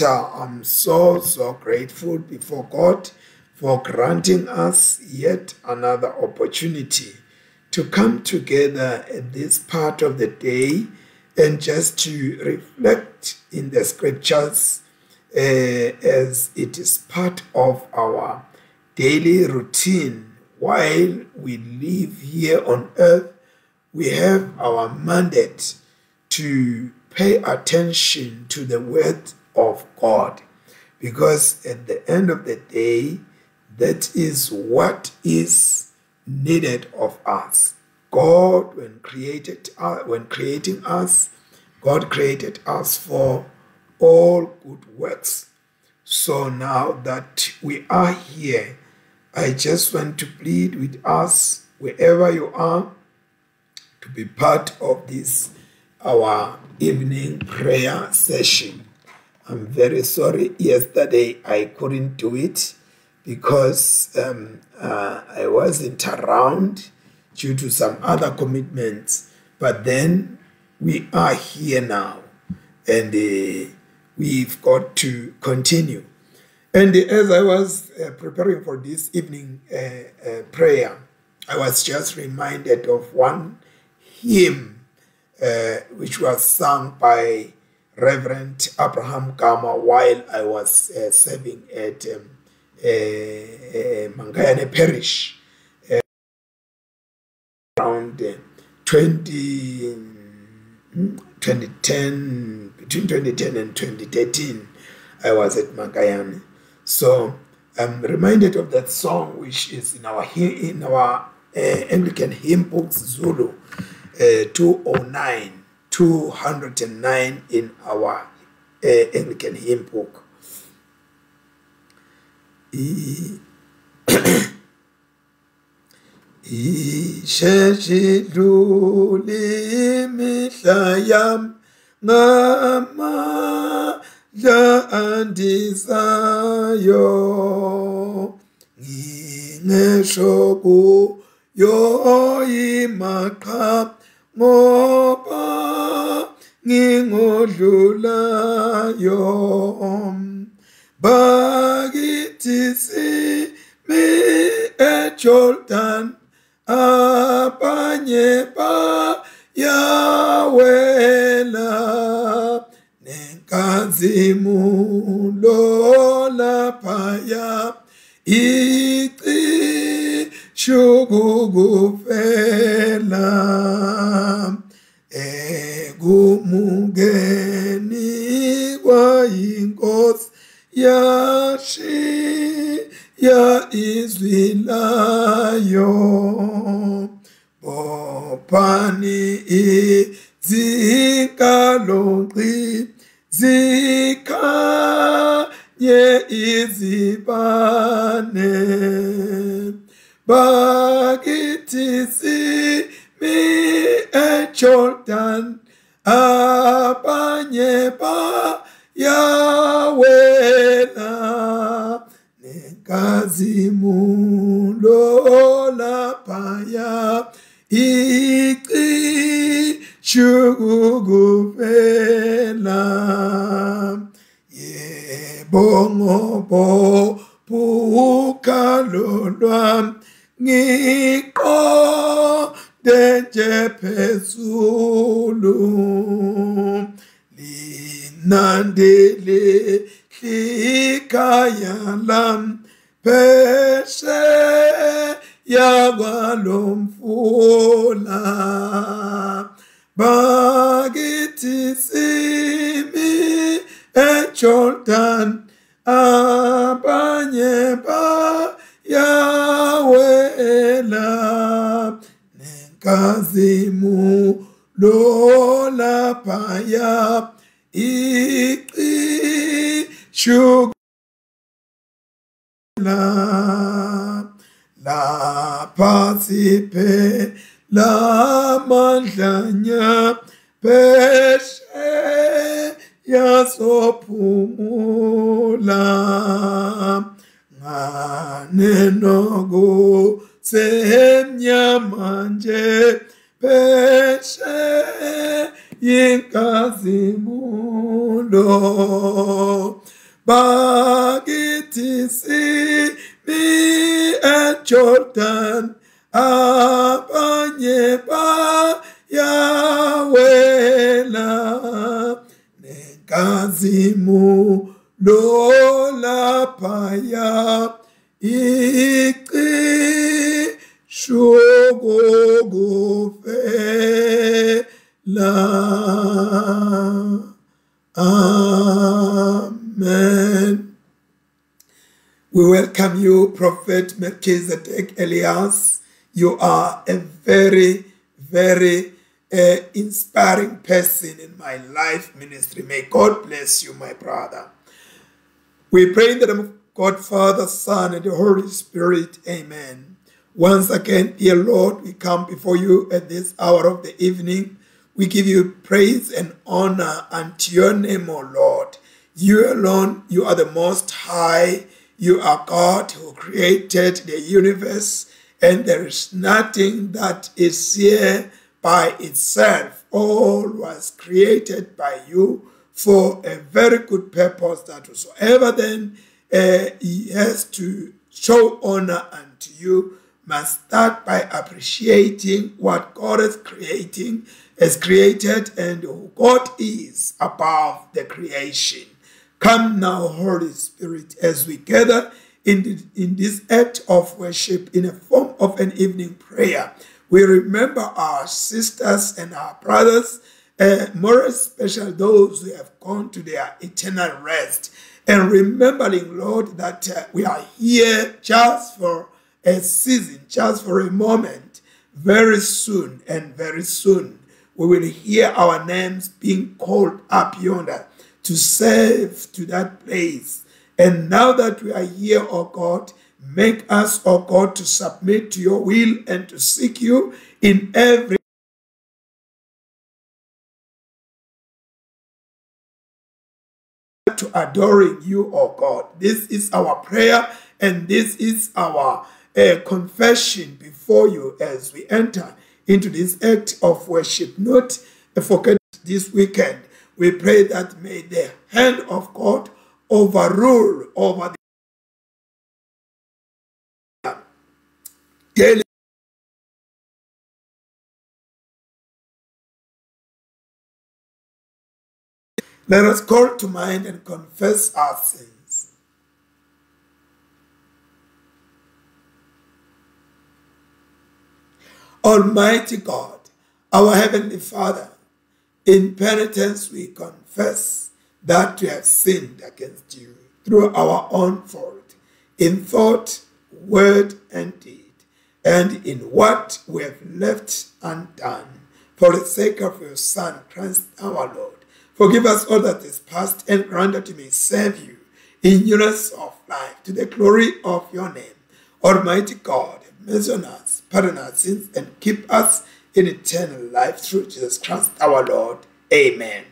I'm so grateful before God for granting us yet another opportunity to come together at this part of the day and just to reflect in the scriptures as it is part of our daily routine. While we live here on earth, we have our mandate to pay attention to the word of God, because at the end of the day, that is what is needed of us. God, when creating us, God created us for all good works. So now that we are here, I just want to plead with us, wherever you are, to be part of this, our evening prayer session. I'm very sorry yesterday I couldn't do it because I wasn't around due to some other commitments. But then we are here now, and we've got to continue. And as I was preparing for this evening prayer, I was just reminded of one hymn which was sung by Reverend Abraham Gama while I was serving at Mangayane Parish around 2010, between 2010 and 2013, I was at Mangayane. So I'm reminded of that song, which is in our Anglican hymn books, Zulu 209 in our Anglican hymn book. Isheshidluli mihlayam ngamandla andisayo ngingesho kuyo imaqha ngoba ngingodlulayo bakithi simi eJordan abanye bayawela nenkazimulo laphaya icishukufela ekumukeni kwayinkosi yashiya izwi layo bophani izinkalo zikhanye izibane bakithi simi eJordan abanye bayawela nenkazimulo laphaya icishukufela yebo ngobo bukhalo lwami ngiqonde nje phezulu linandele ikhaya lami phesheya kwalomfula bakithi simi eJordan abanye bayawela nenkazimulo laphaya icishukufela lapha siphela mandlanya phesheya sophumula ngane nokusemnyama nje phesheya inkazimulo bakithi simi eJordan abanye bayawela nenkazimu lolaphaya ikishukufela. Amen. We welcome you, Prophet Melchizedek Elias. You are a very, very inspiring person in my life ministry. May God bless you, my brother. We pray in the name of God, Father, Son, and the Holy Spirit. Amen. Once again, dear Lord, we come before you at this hour of the evening. We give you praise and honor unto your name, O Lord. You alone, you are the Most High. You are God who created the universe, and there is nothing that is here by itself. All was created by you for a very good purpose, that whosoever then he has to show honor unto you must start by appreciating what God is created and who God is above the creation. Come now, Holy Spirit, as we gather in this act of worship in a form of an evening prayer. We remember our sisters and our brothers, more especially those who have gone to their eternal rest. And remembering, Lord, that we are here just for a season, just for a moment. Very soon we will hear our names being called up yonder to serve to that place. And now that we are here, O God, make us, O God, to submit to your will and to seek you in every to adoring you, O God. This is our prayer and this is our confession before you as we enter into this act of worship. Not forget this weekend. We pray that may the hand of God overrule over the daily. Let us call to mind and confess our sins. Almighty God, our Heavenly Father, in penitence we confess that we have sinned against you through our own fault, in thought, word, and deed, and in what we have left undone. For the sake of your Son, Christ our Lord, forgive us all that is past and grant that we may serve you in newness of life to the glory of your name. Almighty God, have mercy on us, pardon our sins, and keep us in eternal life through Jesus Christ our Lord. Amen.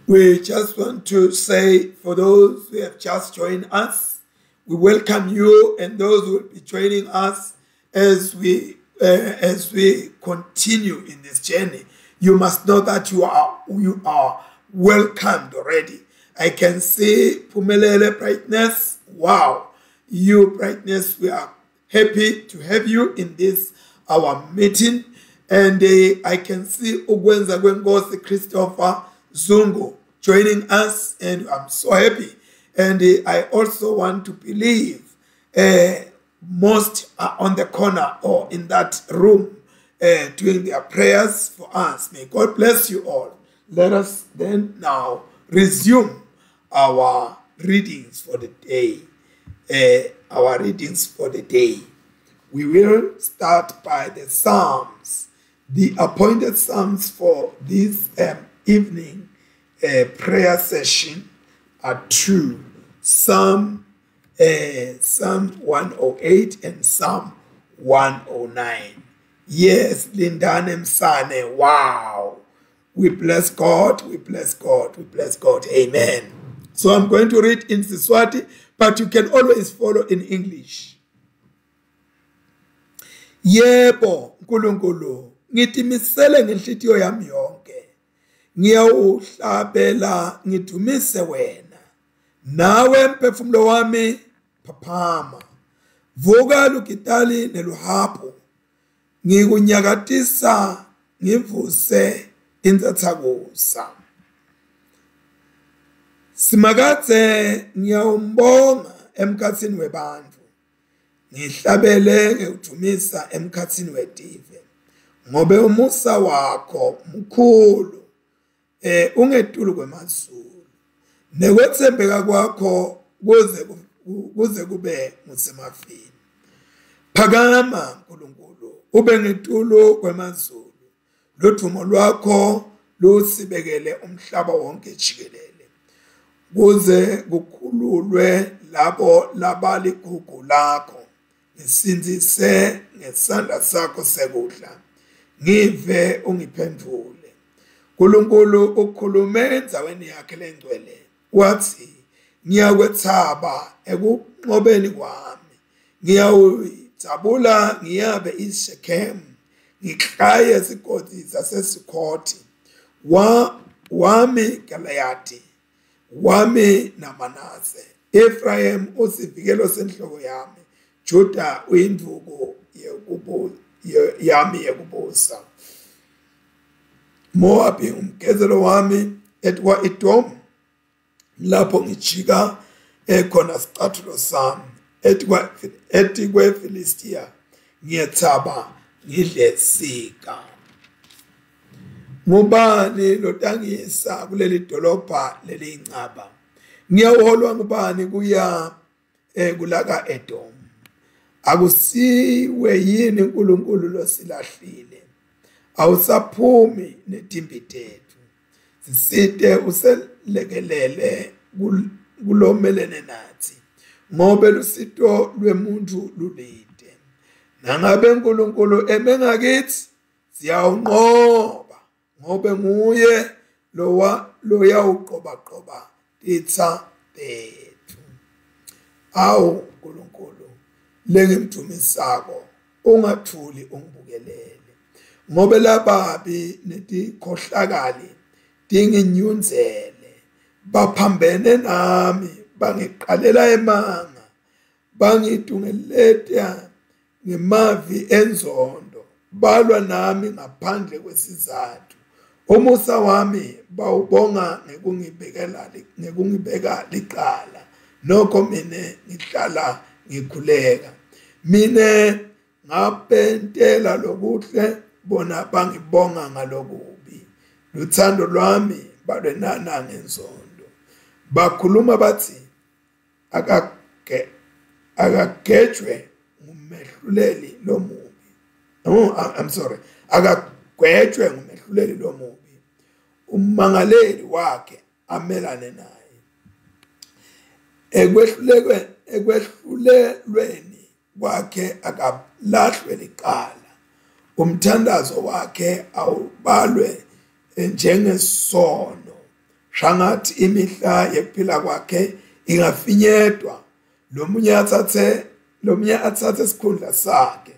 We just want to say, for those who have just joined us, we welcome you and those who will be joining us as we continue in this journey. You must know that you are welcomed already. I can see Pumelele Brightness. Wow, you Brightness, we are happy to have you in this our meeting. And I can see Ugwenza Gwengosi Christopher Zungu joining us, and I'm so happy. And I also want to believe most are on the corner or in that room doing their prayers for us. May God bless you all. Let us then now resume our readings for the day. We will start by the Psalms. The appointed Psalms for this evening prayer session are two: Psalm 108 and Psalm 109. Yes, Lindane Msane, wow. We bless God, we bless God, we bless God. Amen. So I'm going to read in Siswati, but you can always follow in English. Yebo, Nkulunkulu, ngitimisele ngenhlitiyo yami yonke. Ngiyawuhlabela ngitumise wena. nawe mphefumulo wami phaphama, vuka lugitali neluhaphu, ngikunyakatisa ngivuse intsatsakusa. Simakadze ngiyawumbonga emkhatsini webantfu, ngihlabele ngekujumisa emkhatsini wetive, ngobe umusa wakho mkhulu ungetulu kwemazulu, nekwetsembeka kwakho kuze kube ngusemafini. Phakama Nkulunkulu, ube ngetulu kwemazulu, ludumo lwakho lusibekele umhlaba wonke jikelele, kuze kukhululwe labo labaligugu lakho. Ngisinzise ngesandla sakho sekudla, ngive ungiphendule. Nkulunkulu ukhulume endzaweni yakhe lengcwele, wathi ngiyakwethaba ekunqobeni kwami, ngiyawudzabula ngiyabe iShekhemu, ngiklaye izigodi zaseSukhothi. Wami Gileadi, wami naManase, Ephraim usivikelo senhloko yami, Juda uyinduku yami yekubusa. Moabi umgezelo wami, etwa Edom, lapho ngijika khona sicathulo sami, ethi kweFilistia ngiyethaba ngidle sika. Ngubani lotangisa kuleli dolobha lelincaba? Ngiyawolwa ngubani kuya kulaka Edom? Akusiwe yini uNkulunkulu losilahlile? Awusaphumi netimbi tethu, sisite uselekelele kulomelene nathi, ngobe lusito lwemuntu lulide. Nangabe uNkulunkulu eme ngakithi, siyawunqoba, ngobe nguye loyawuqoba titsa tethu. Awu Nkulunkulu, lengimdumisako ungathuli ungibukelele, ngobe lababi netikhohlakali tinginyunzele, baphambene nami, bangiqalela emanga, bangidungeleta ngemavi enzondo, balwa nami ngaphandle kwesizathu. Umusa wami bawubonga ngekungibeka liqala, nokho mine ngihlala ngikhuleka. Mine ngapentela lokuhle, bona bangibonga ngalokubi. Luthando lwami balwenana ngenzondo, bakhuluma bathi akagejwe ngumehluleli lomubi. Akagwetshwe ngumehluleli lomubi, umangaleli wakhe amelane naye. Ekwehlulelweni kwakhe akalahlwe liqala, umthandazo wakhe awubalwe njengesono. Shangathi imihla yekuphila kwakhe ingafinyetwa, lomunye athathe isikhundla sakhe.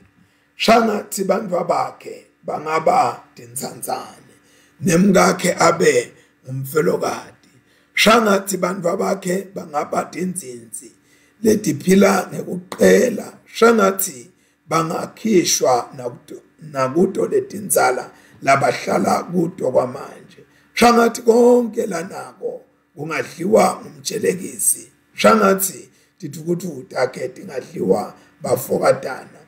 Shangathi bantfu bakhe bangaba tinsanzane, nemkakhe abe ngumfelokati. Shangathi bantfu bakhe bangaba tinzinzi letiphila ngekuqela. Shangathi bangakhishwa nakuto letinzala labahlala kuto kwamanje. Shangathi konke lanako kungadliwa ngumtshelekisi. Shangathi tithukuthukhu takhe tingadliwa bafokatana.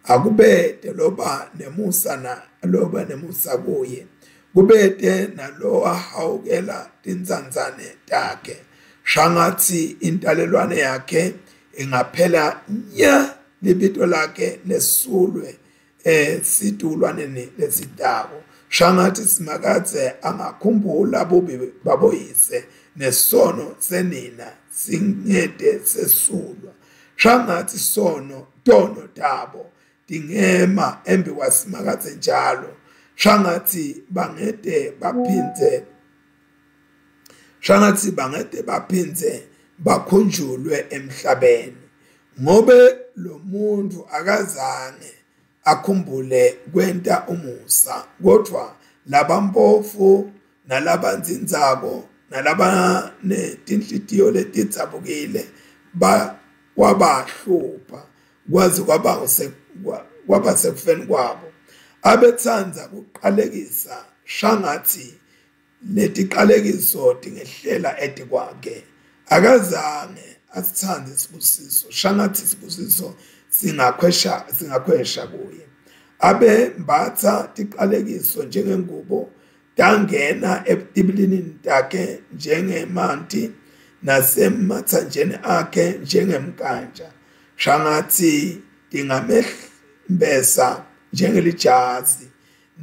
Akubete loba nemusa kuye, kubete nalo ahawukela tinzanzane takhe. Shangathi intalelwane yakhe ingaphela nya, libito lakhe lesulwe situlwaneni lesitako. Shangathi simakadze angakhumbula bubi baboyise, nesono senina singete sesulwa. Shangathi tono tabo tingema embi kwasimakadze njalo. Shangathi bangete baphinze bakhunjulwe emhlabeni, ngobe lo muntu akazange akhumbule kwenta umusa, kodwa labampofu nalabanzinzako nalaba netinhlitiyo letitsabukile wabahlupha kwazi kwaba sekufeni kwabo. Abethanza kuqalekisa shangathi letiqalekiso tingehlela etikwakhe. Akazange asithande isibusiso shangathi isibusiso singakhwesha kuye. Abembatha tiqalekiso njengengubo, tangena etibilinini takhe njengemanti, nasemathanjeni akhe njengemkanja. Shangathi tingamembesa njengelijazi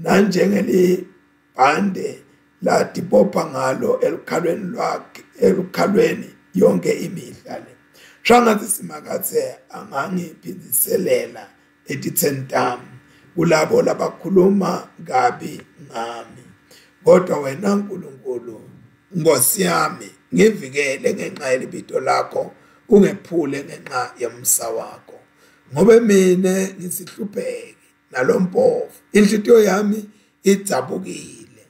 nanjengelibhande latibopha ngalo elukhalweni yonke imihla le. Shangathi simakathe angangiphindisela etitheni tami kulabo labakhuluma kabi ngami. Kodwa wena Nkulunkulu, Nkosi yami, ngivikele ngenxa yelibito lakho, ungephule ngenxa yomsa wakho. Ngobe mina ngisihlupheke nalompofu, inhlitiyo yami idzabukile.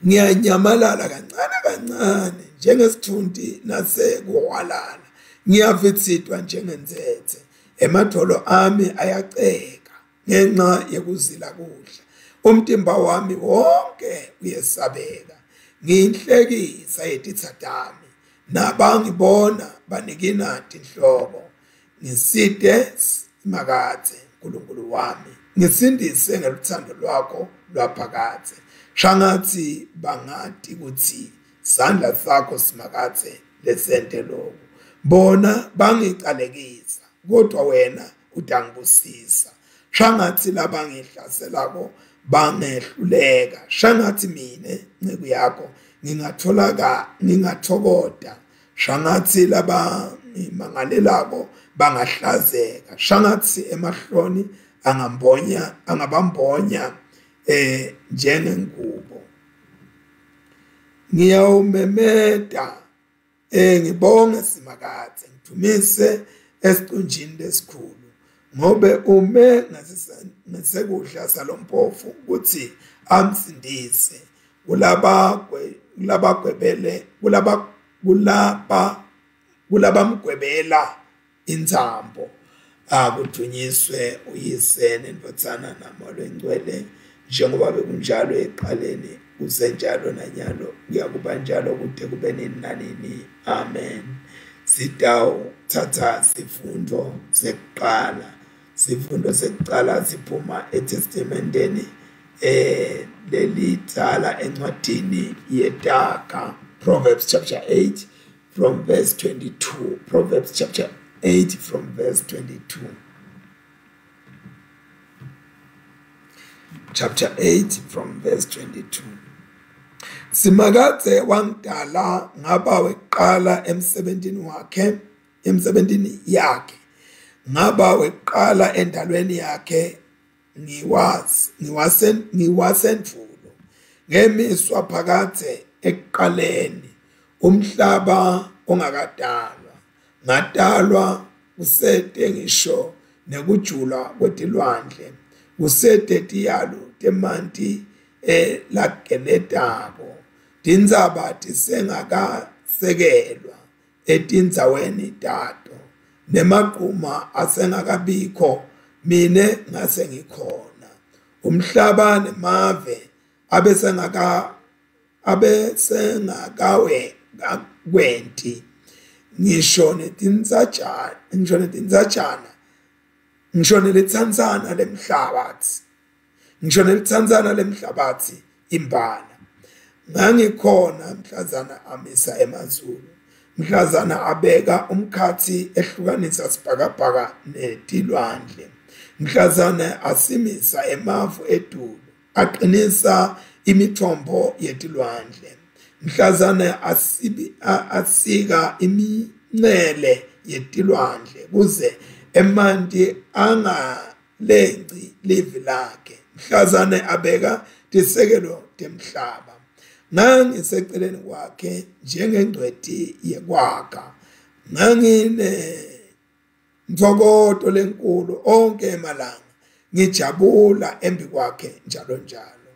Ngiyanyamalala kancane kancane njengesithunti nasekuhwalala. Ngiyavitsitwa njengenzethe, emadolo ami ayaceka ngenxa yekuzila kudla. Umtimba wami wonke uyesabeka. Ngiyinhlekisa yetitsatami, nabangibona banikina tinhloko. Ngiside simakathe Nkulunkulu wami, ngisindise ngeluthando lwakho lwaphakathe. Shangathi bangati kuthi sandla sakho simakathe lesente lokhu. Bona bangiqalekisa, kodwa wena utangibusisa. Shangathi labangihlaselako bangehluleka. Shangathi mina nceku yakho ngingathokoda. Shangathi labangimangalelako bangahlazeka. Shangathi emahloni angabambonya njengengubo. Ngiyawumemeda ngibonge simakathe, ngithumise esiqunjini lesikhulu. Ngobe ume ngasekudla salompofu ukuthi amsindise kulabamgwebela intsambo. Akudunyiswe uyise nendotsana namoya engcwele, njengoba bekunjalo ekuqaleni, kusenjalo nanyalo, kuyakuba njalo kude kube nini nanini. Amen. Sitawuthatha sifundo sekuqala. Sifundo sekuqala siphuma eTestamenteni lelidala encwadini yeTaga, Proverbs chapter 8 from verse 22. Proverbs chapter 8 from verse 22. Chapter 8 from verse 22. Simakathe wangidala ngaba weqala emsebentini yakhe. Ngaba weqala endalweni yakhe ngiwasendvulo. Ngemiswa phakathe ekuqaleni umhlaba ongakadalwa. Ngadalwa kusete ngisho nekujula kwetilwandle. Kusete tiyalu temanti lageledako. Tindzaba tisengakasekelwa etindzaweni tato. Nemaquma asengakabikho, mine ngase ngikhona. Umhlaba nemave abesengakawe kwenti. Ngisho nelitsandzana lemhlabatsi imbala. Ngangikhona mhlazana amisa emazulu, mhlazana abeka umkhathi ehlukanisa sibhakabhaka netilwandle. Mhlazana asimisa emavu edulu, aqinisa imithombo yetilwandle. Mhlazana asika imincele yetilwandle kuze emanti angalenci livi lakhe. Mhlazana abeka tisekelo temhlaba. Ngangiseceleni kwakhe njengengcweti yekwakha. Ngangine nthokoto lenkulu onke emalanga. Ngijabula embi kwakhe njalo njalo.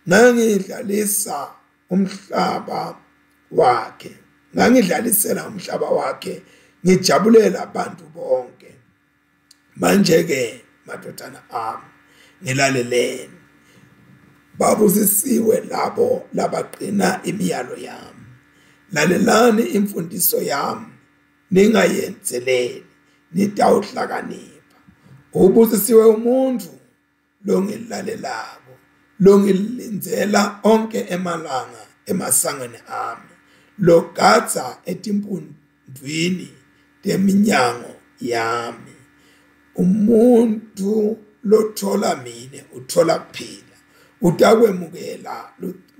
Ngangidlalisa umhlaba wakhe ngangidlalisela umhlaba wakhe ngijabulela abantu bonke. Manje ke madodana ami nilaleleni, babusisiwe labo labaqina imiyalo yami. Lalelani imfundiso yami ningayenzeleli, nitawuhlakanipha. Ubusisiwe umuntu longilalelako, longilinzela onke emalanga emasangweni ami, logadza etimpundwini teminyango yami. Umuntu lothola mine uthola kuphila, utakwemukela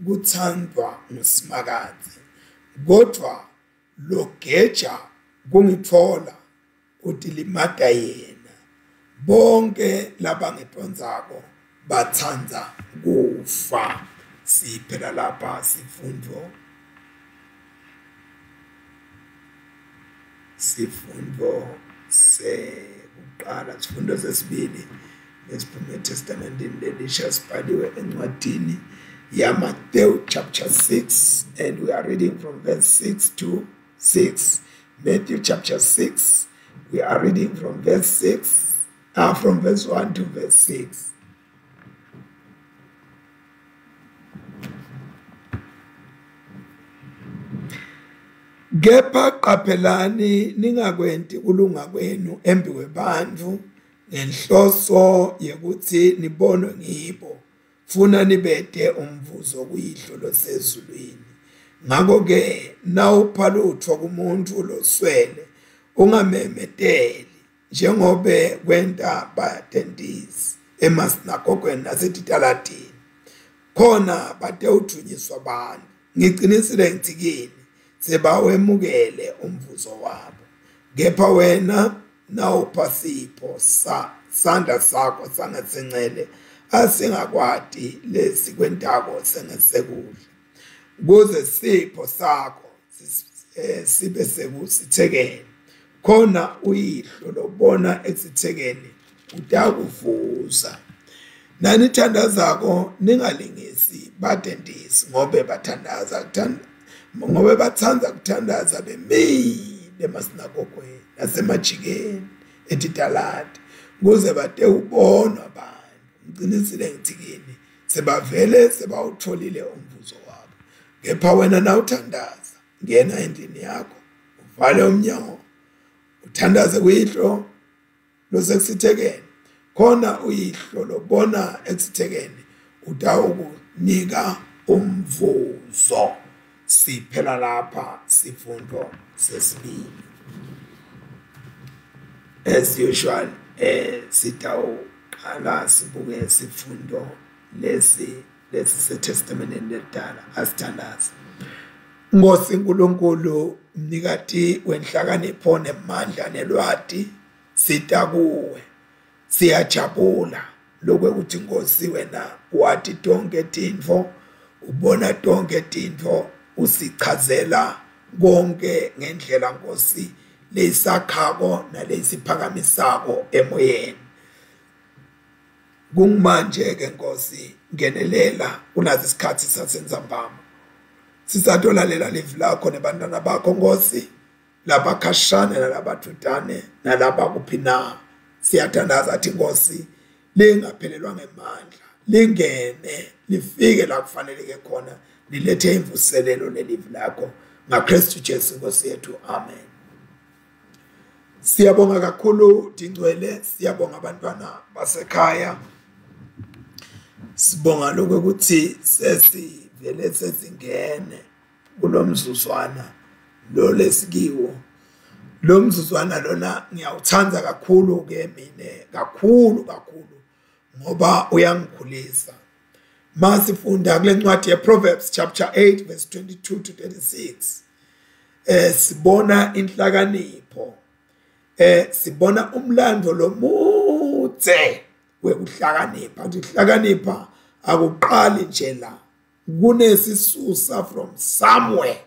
kuthandwa ngusimakazi. Kodwa logeja kungithola utilimata yena. Bonke labangidonzako batsandza kufa. Siphela lapha sifundo sekuqala, sifundo sesibili lesiphume eTestamentini lelisha sibhaliwe encwadini yaMateyu chapter 6, and we are reading from verse 6 to 6. Matthew chapter 6, we are reading from verse 1 to verse 6. Kepha qaphelani ningakwenti kulunga kwenu embi kwebantu ngenhloso yekuthi nibonwe ngibo, funa nibete umvuzo kuyihlo losezulwini. Ngakho ke nawuphalutho kumuntu loswele ungamemeteli, njengobe kwenta batendisi emasinagogweni nasetiitaladini, khona batewuthunyiswa abantu. Ngiqinisile ngithi kini, sebawemukele umvuzo wabo. Kepha wena nawupha sipho sandla sakho sangasencele asingakwati lesi kwentako sengesekudla, kuze sipho sakho sibe sekusithekeni, khona uyihlo lobona eksithekeni utakuvuza. Nanithandazako ningalingisi batendisi ngobe batsandza kuthandaza bemile emasinagogweni nasemajikeni etitaladi, kuze batewubonwa abantu. Ngiqinisile ngithi kini, sebavele sebawutholile umvuzo wabo. Kepha wena nawuthandaza, ngena endlini yakho, uvale umnyango, uthandaze kuyihlo losekusithekeni, khona uyihlo lobona eksithekeni utawukunika umvuzo. Siphela lapha sifundo sesibili. As usual, sitawuqala sibuke sifundo lesi seTestamenteni ledala. Asithandaze. Nkosi nkulunkulu, mnikati wenhlakanipho nemandla nelwati, sita kuwe, siyajabula lokuthi Nkosi wena wathi tonke tintfo, ubona tonke tintfo, usichazela konke ngendlela Nkosi leyisakhako naleyisiphakamisako emoyeni. Kungimanje ke Nkosi, ngenelela kunazi isikhathi sasendzambama, sisatolalela livi lakho nebantwana bakho Nkosi, labakhashane nalabadudane nalabakuphina. Siyathandaza athi Nkosi, lingaphelelwa ngemandla, lingene lifike la kufaneleke khona, lilethe imvuselelo lelivi lakho ngaKristu Jesu Nkosi yethu. Amen. Siyabonga kakhulu Dingcwele, siyabonga abantwana basekhaya, sibonga lokho ukuthi sesivele sesingene kulomzuzwana lo lesikiwo. Lo mzuzwana lona ngiyawuthanda kakhulu ke mine, kakhulu ngoba uyangikhulisa. Masifunda kule ncwadi yeProverbs chapter 8 verse 22 to 36, sibona inhlakanipho, sibona umlando lomutse wekuhlakanipha. Ukuhlakanipha akuqali nje la, kunesisusa from somewhere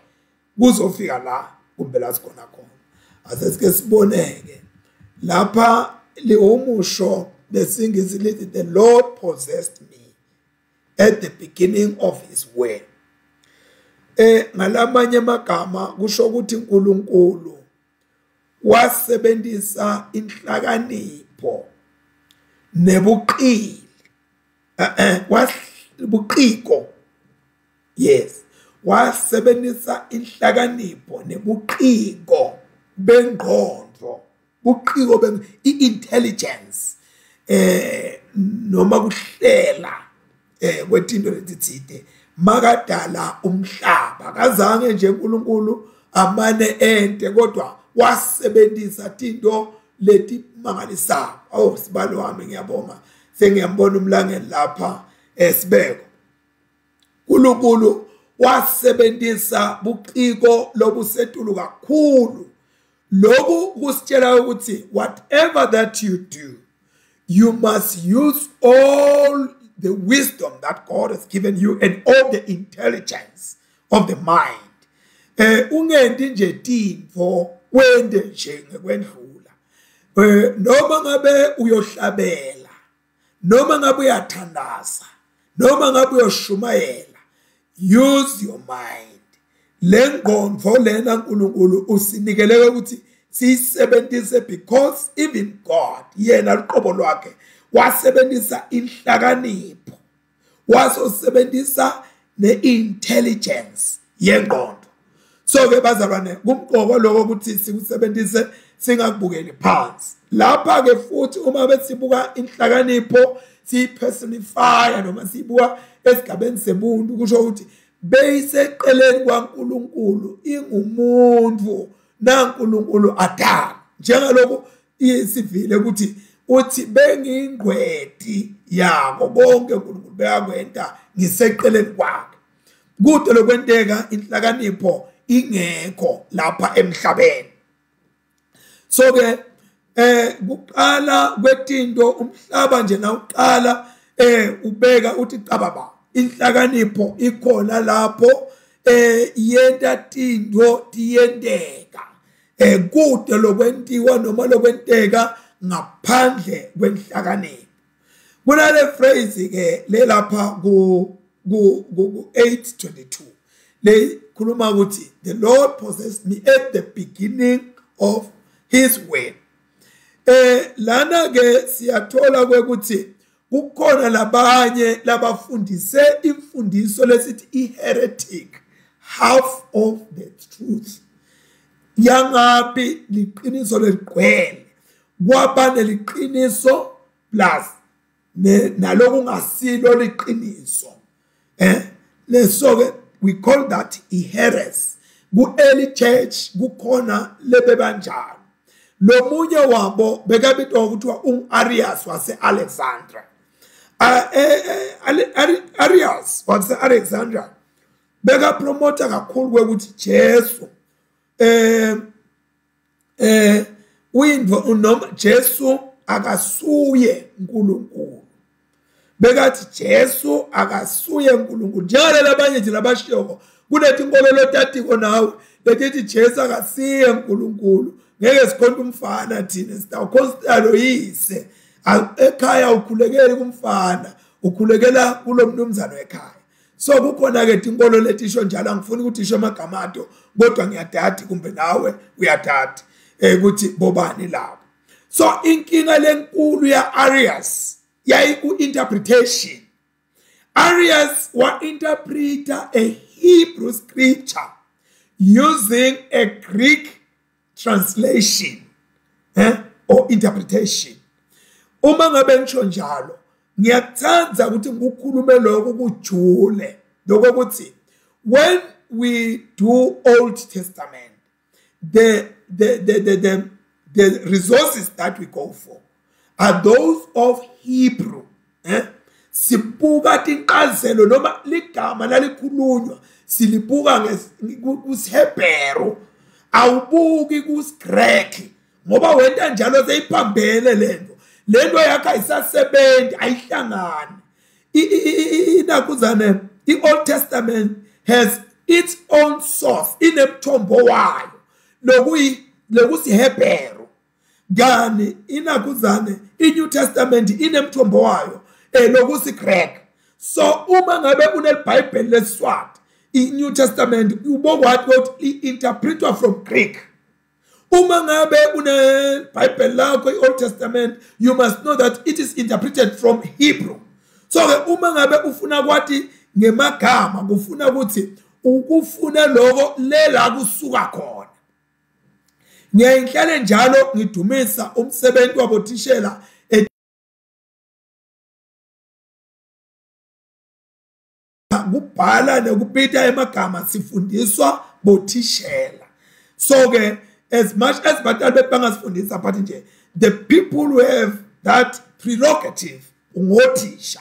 kuzofika la kumbe la sikhona khona. Asesike siboneke lapha lihumusho lesingisi lithi, the Lord possessed me at the beginning of his way. ngalamanye amagama kusho ukuthi uNkulunkulu wasebenzisa inhlakanipho nebuqili buqiko. Yes, wasebenzisa inhlakanipho nebuqiko bengqondo, buqiko i-intelligence noma kuhlela kwetinto letithide makadala umhlaba. Kazange nje uNkulunkulu amane ente kodwa wasebenzisa tinto leti mangalisayo. Oh sibalo wami ngiyabonga sengiyambona umlangeni lapha Sibeko. uNkulunkulu wasebenzisa buqiko lobusetulu kakhulu. Lobu kusitshela ukuthi whatever that you do, you must use all the wisdom that God has given you and all the intelligence of the mind. Ungendi nje tinto wende nje ngekwendlula. Noma ngabe uyohlabela, noma ngabe uyathandaza, noma ngabe uyoshumayela, use your mind. Lengqondo lena uNkulunkulu usinikele ukuthi sisebenzise because even God yena liqobo lwakhe wasebenzisa inhlakanipho, wasebenzisa ne-intelligence yengqondo. So ke bazalwane kumqoko lokho ukuthi sikusebenzise singakubukeli phansi. Lapha ke futhi uma besibuka inhlakanipho sipersonify noma sibuka esigabeni sebuntu kusho ukuthi beyiseqeleni kwaNkulunkulu ingumuntu naNkulunkulu adala. Njengalokho isivile ukuthi uthi bengingqwedi yako konke uNkulunkulu beyakwenta ngiseqeleni kwakhe. Kude lokwenteka inhlakanipho ingekho lapha emhlabeni. So ke kuqala kwetinto umhlaba nje nawuqala ubeka uthi qababa inhlakanipho ikhona lapho yenta tinto tiyendeka kude lokwentiwa noma lokwenteka ngaphandle kwenhlakanipho. Kunale phrase ke le lapha ku 8:22 le khuluma ukuthi the Lord possessed me at the beginning of his way. Lana ke siyathola ukuthi kukhona labanye labafundise imfundiso lesithi i-heretic, half of the truth. Yangapi liqiniso leligcwele kwabane liqiniso plus naloku ngasilo liqiniso. Leso ke we call that i-heresy. Ku-early church kukhona lebebanjalo. Lo munye wabo bekabitwa ukuthiwa Arius wase-Alexandria. Arius wase-Alexandria beka promota kakhulu kwekuthi Jesu noma Jesu akasuye uNkulunkulu. Bekathi Jesu akasuye uNkulunkulu. Njalo labanye nje labashiyoko kunethi inkolelo tatiko nawe lethi Jesu akasiye uNkulunkulu. Ngeke sikhonta umfana thina sitawukhositalo yise ekhaya ukhulekela kumfana ukhulekela kulomnumzana ekhaya. So kukhona ke inkolo letisho njalo angifuni ukuthi isho amagamato kodwa ngiyadadi kumbe nawe uyadadi ukuthi bobani labo. So inkinga lenkulu ya Arius yayi ku interpretation. Arius wa interpreter a Hebrew scripture using a Greek translation or interpretation. Uma ngabe ngisho njalo ngiyakuthanda ukuthi ngikukhulume lokho kujule lokho ukuthi when we do Old Testament the resources that we go for are those of Hebrew. Sibuka tinqazelo noma ligama lalikhulunywa silibuka ngesiHebheru awubuki kusiGreki ngoba wenta njalo seyiphambene lento yakhe ayisasebenzi ayihlangani. Inakuzane i-Old Testament has its own source inemthombo wayo lokusiHebheru gani inakuzane i-New Testament inemthombo wayo lokusiGreki. So uma ngabe unelibhayibheli leSiswati i-New Testament ubokwathi ukuthi i-interpretwa from Greek. Uma ngabe une Bible lakho i-Old Testament, you must know that it is interpreted from Hebrew. So uma ngabe ufuna kwathi ngemagama kufuna ukuthi ukufuna lokho lela kusuka khona. Ngiyayihlale njalo ngidumisa umsebenzi wabothishela kubhala nekupita emagama sifundiswa bothishela. So ke as much as batali bebangasifundisa but nje the people who have that prerogative ngothisha.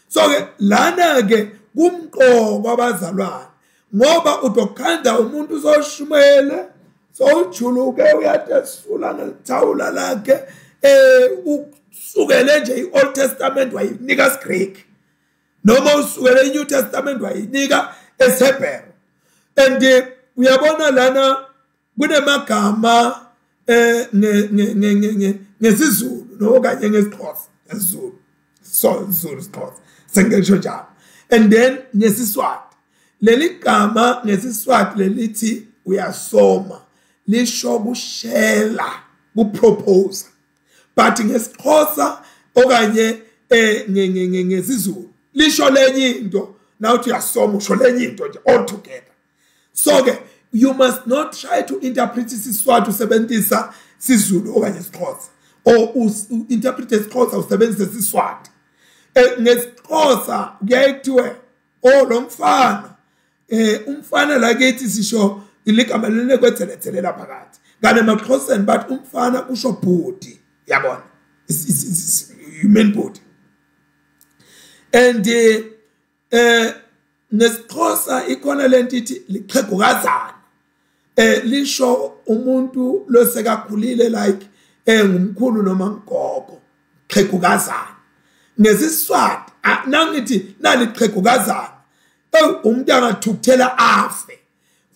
So ke lana ke kumqoko kwabazalwane ngoba udokhanda umuntu uzoshumele sowujuluke uyatesula ngelithawula lakhe usukele nje i-Old Testament wayinika Greek noma usukele i-New Testament wayinika eShebheru. And uyabona lana kunemagama ngesizulu nokanye ngesixhosa ngesizulu so isizulu isixhosa sengisho njalo. And then ngesiswati leli gama ngesiswati lelithi uyasoma lisho kushela kupropose, but ngesixhosa okanye ngesizulu lisho lenye into nawuthi uyasoma usho lenye into nje all together. So ke you must not try to interpret isiswati usebenzisa sizulu okanye isixhosa or interpret isixhosa usebenzisa isiswati. Ngesixhosa kuyayithiwe lo mfana umfana lakithi sisho iligama lene kwethelethele lapha kathi ngane maxhoseni but umfana kusho bhudi yabona is human body. And nesixhosa ikhona lento ithi liqhegukazana lisho umuntu losekakhulile like ngumkhulu noma ngogo qhegukazana. Ngesiswati nangithi naliqhegukazana umuntu angathukuthela afe.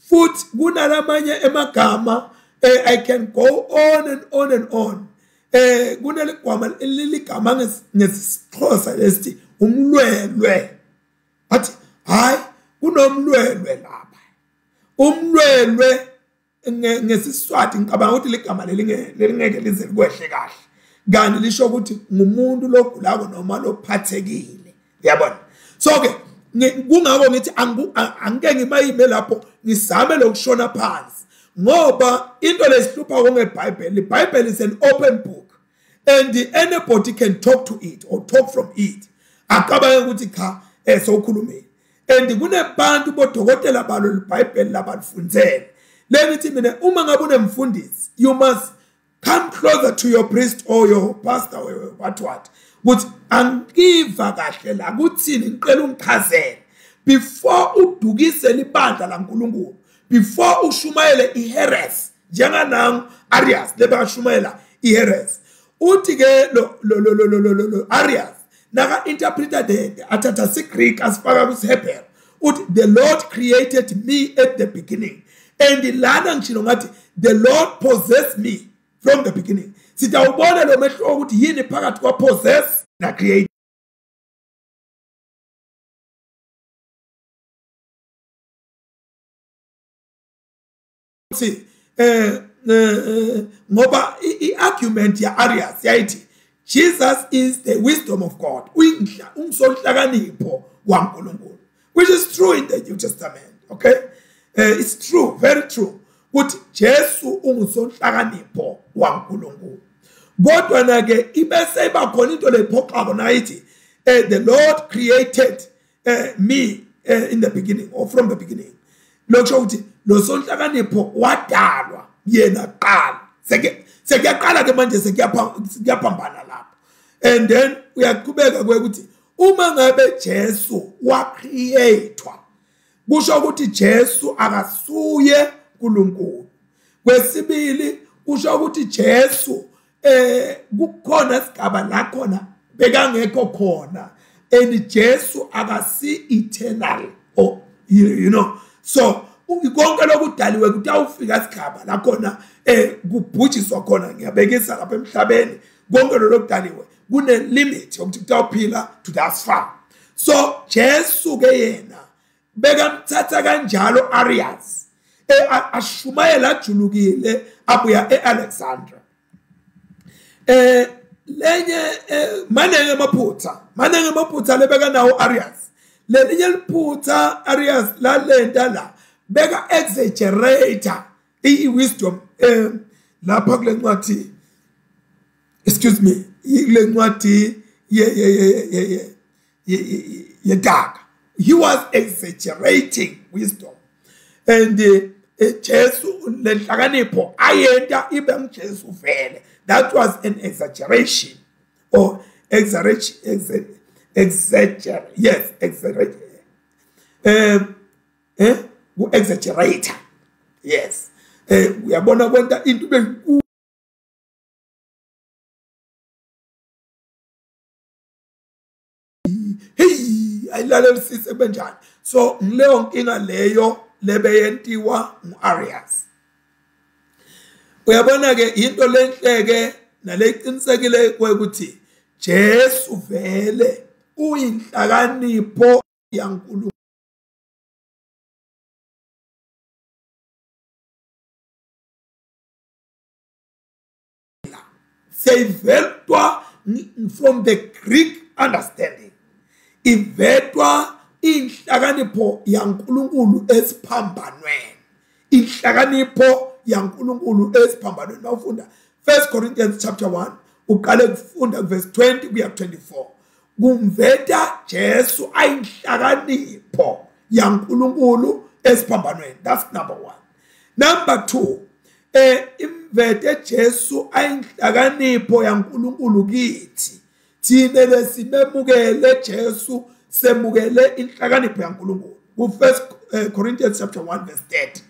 Futhi kunalamanye emagama I can go on and on and on. Kuneligama liligama ngesixhosa lesithi umlwelwe. Athi hayi kunomlwelwe lapha. Umlwelwe ngesiswati ngicabanga ukuthi ligama lelingeke lize likwehle kahle. Kanti lisho ukuthi ngumuntu logulako noma lophathekile. Yabona. So ke kungako ngithi angeke ngimayime lapho ngisame lokushona phansi ngoba into lesihlupha ngeBhayibheli. iBhayibheli is an open book and anybody can talk to it or talk from it. Akabaye ukuthi cha sokhulumile. And kunebantu bodokotela balo iBhayibheli labalifundzele. Lengithi mina uma ngabe unemfundisi you must come closer to your priest or your pastor or what. But angiva kahle la kuthini ngicela ungichazele before udukise libandla laNkulunkulu, before ushumayele iheres njenganangu Arius lebashumayela iheres. Uthi ke lo Arius naka interpreter the athatha siGreek asifaka kuShebheru. Uthi the Lord created me at the beginning. And lana ngishilo ngathi the Lord possessed me from the beginning. Sitawubona lo mehlo ukuthi yini phakathi kwa possess na create. Ngoba i-argument ya Arius yayithi Jesus is the wisdom of God. Umsonhlakanipho waNkulunkulu, which is true in the New Testament. Okay, it's true, very true. Ukuthi Jesu ungusonhlakanipho waNkulunkulu. Kodwa na ke ibese ibakhona into lephoqako nayithi the Lord created me in the beginning or from the beginning. Lokusho ukuthi lo sonhlakanipho wadalwa yena qala. Sekuyaqala ke manje sekuyaphambana lapho. And then uyaqhubeka ukuthi uma ngabe Jesu wacreatewa kusho ukuthi Jesu akasuye kuNkulunkulu. Kwesibili kusho ukuthi Jesu kukhona isigaba la khona bekangekho khona and Jesu akasi eternal or you know. So konke lokudaliwe kutawufika isigaba la khona kubhujiswa khona ngiyabekisa lapha emhlabeni konke lokudaliwe kune limit ukuthi kutawuphila to that far. So Jesu ke yena bekamthatha kanjalo Arius ashumayela ajulukile abuya eAlexandria. Lenye manenge amaphutha lebeka nawo Arius. Lelinye liphutha Arius lalenta la beka exaggerator wisdom lapha kule ncwadi, excuse me, ile ncwadi ye dark. He was exaggerating wisdom, and Jesu lenhlakanipho ayenta ibe ngJesu vele. That was an exaggeration or exaggeration. Yes, exaggerate. Exaggerator. Yes. Uyabona kwenta into benkulu. Hey, ayilalela benjani. So ngleyo nkinga leyo lebeyentiwa uArius. Uyabona ke into lenhleke naleqinisekile ukuthi Jesu vele uyinhlakanipho yaNkulunkulu. Seyivetwa from the Greek understanding. Ivetwa inhlakanipho yaNkulunkulu esiphambanweni. Inhlakanipho yaNkulunkulu esiphambanweni. Mawufunda 1 Corinthians chapter 1 uqale kufunda verse 20 kuya 24. Kumveta Jesu ayinhlakanipho yaNkulunkulu esiphambanweni. That's number 1. Number 2, imvete Jesu ayinhlakanipho yaNkulunkulu kithi. Thina lesimemukele Jesu semukele inhlakanipho yaNkulunkulu. Ku 1 Corinthians chapter 1 verse 30.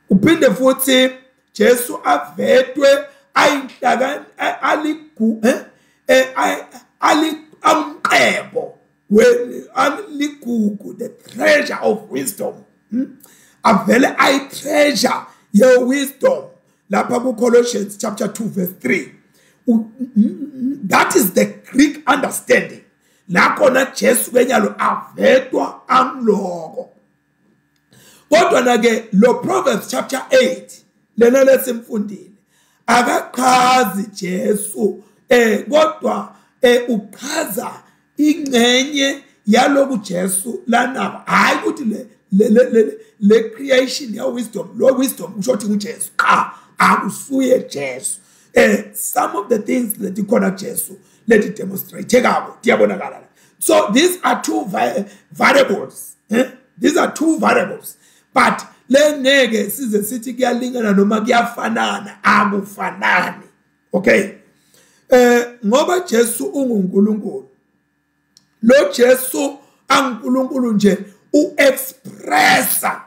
Uphinde futhi Jesu avetwe ayinhlakani amqebo aligugu, the treasure of wisdom. Avele ay treasure your wisdom lapha ku Colossians chapter 2 verse 3. That is the Greek understanding. La khona Jesu kenyalo avetwa amloko. Kodwa na ke lo Proverbs chapter 8 lena lesimfundile akachazi Jesu kodwa uchaza ingcenye yaloku Jesu lana, hayi ukuthi le creation ya wisdom, lo wisdom ushothi uJesu cha akusuye Jesu. Some of the things that ikhona Jesu let it demonstrate kabo diyabonakala. So these are two variables. These are two variables, but lengeke size sithi kuyalingana noma kuyafanana, akufanani. Okay, ngoba Jesu unguNkulunkulu, lo Jesu anguNkulunkulu nje uexpressa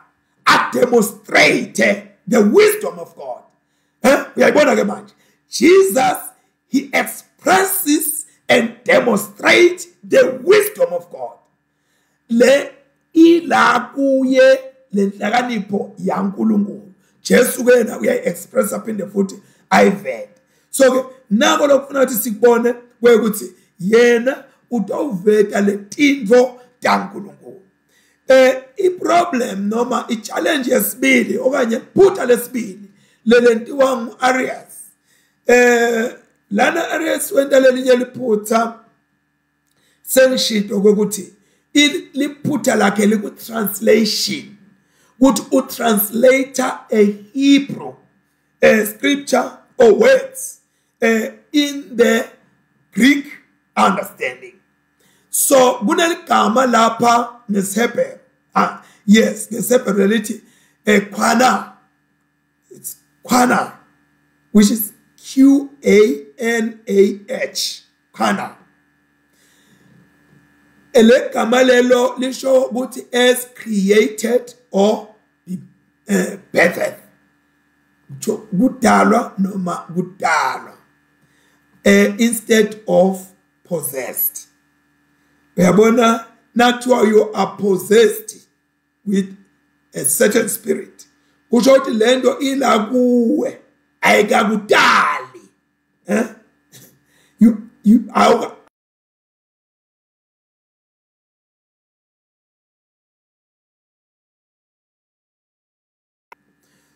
demonstrate the wisdom of God. Uyayibona ke manje Jesus, he expresses and demonstrates the wisdom of God. Le ila kuye lenhlakanipho yaNkulunkulu. Jesu kena uyayi-express aphinde futhi ayivele. So ke nako lokufuna ukuthi sikubone kwekuthi yena utawuveta letintfo taNkulunkulu. I-problem noma i-challenge yesibili okanye iphutha lesibili lelentiwa ngu-Arius. Lana Arius wenta lelinye liphutha sengishito kwekuthi liphutha lakhe liku-translation. Ukuthi utranslator a Hebrew scripture or words in the Greek understanding. So kuneligama lapha ngesihebheru. Yes, ngesihebheru lithi qana. It's qana, which is Q-A-N-A-H. Qana. Ele gama lelo lisho ukuthi as created or birthed. Kudalwa noma kudalwa. Instead of possessed. Uyabona nathiwa you are possessed with a certain spirit. Kusho ukuthi lento ila kuwe ayikakudali. You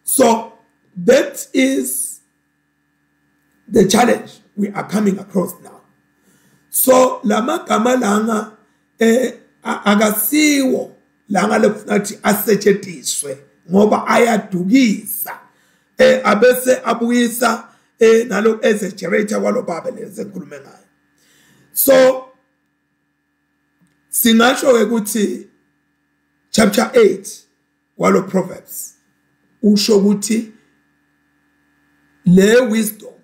So that is the challenge we are coming across now. So lama gama langa agasiwo langa lefunathi asetshenziswe ngoba ayadukisa abese abuyisa nalo exaggerator kwalo baba lesekhulume ngayo. So singasho ukuthi chapter 8 walo Proverbs usho ukuthi le wisdom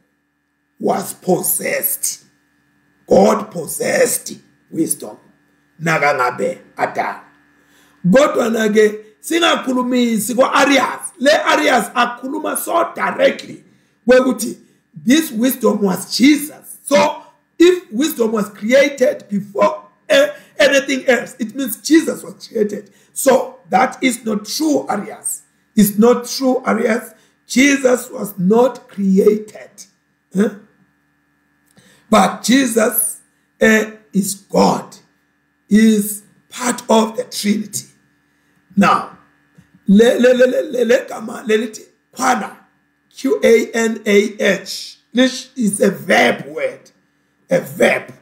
was possessed. God possessed wisdom nakangabe Adam. Kodwa nake singakhulumisi kwa-Arias. Le Arias akhuluma so directly wekuthi this wisdom was Jesus. So if wisdom was created before anything else, it means Jesus was created. So that is not true, Arias. It's not true, Arias. Jesus was not created. But Jesus is God, is part of the Trinity. Now, Quanah, Q-A-N-A-H, which is a verb word, a verb.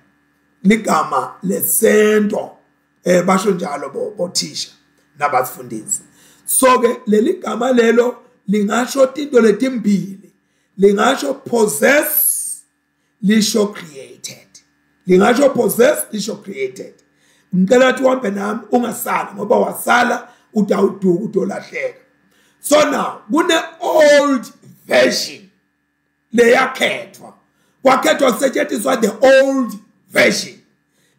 Ligama lesendo basho njalo bothisha nabafundisi. So ke leli gama lelo lingasho into letimbili. Lingasho possess, lisho created. Lingasho possess, lisho created. Ngicela ukuthi uhambe nami ungasala ngoba wasala utawuduka utolahleka. So now kune old version leyakhethwa. Kwakhethwa kusetshenziswa the old version.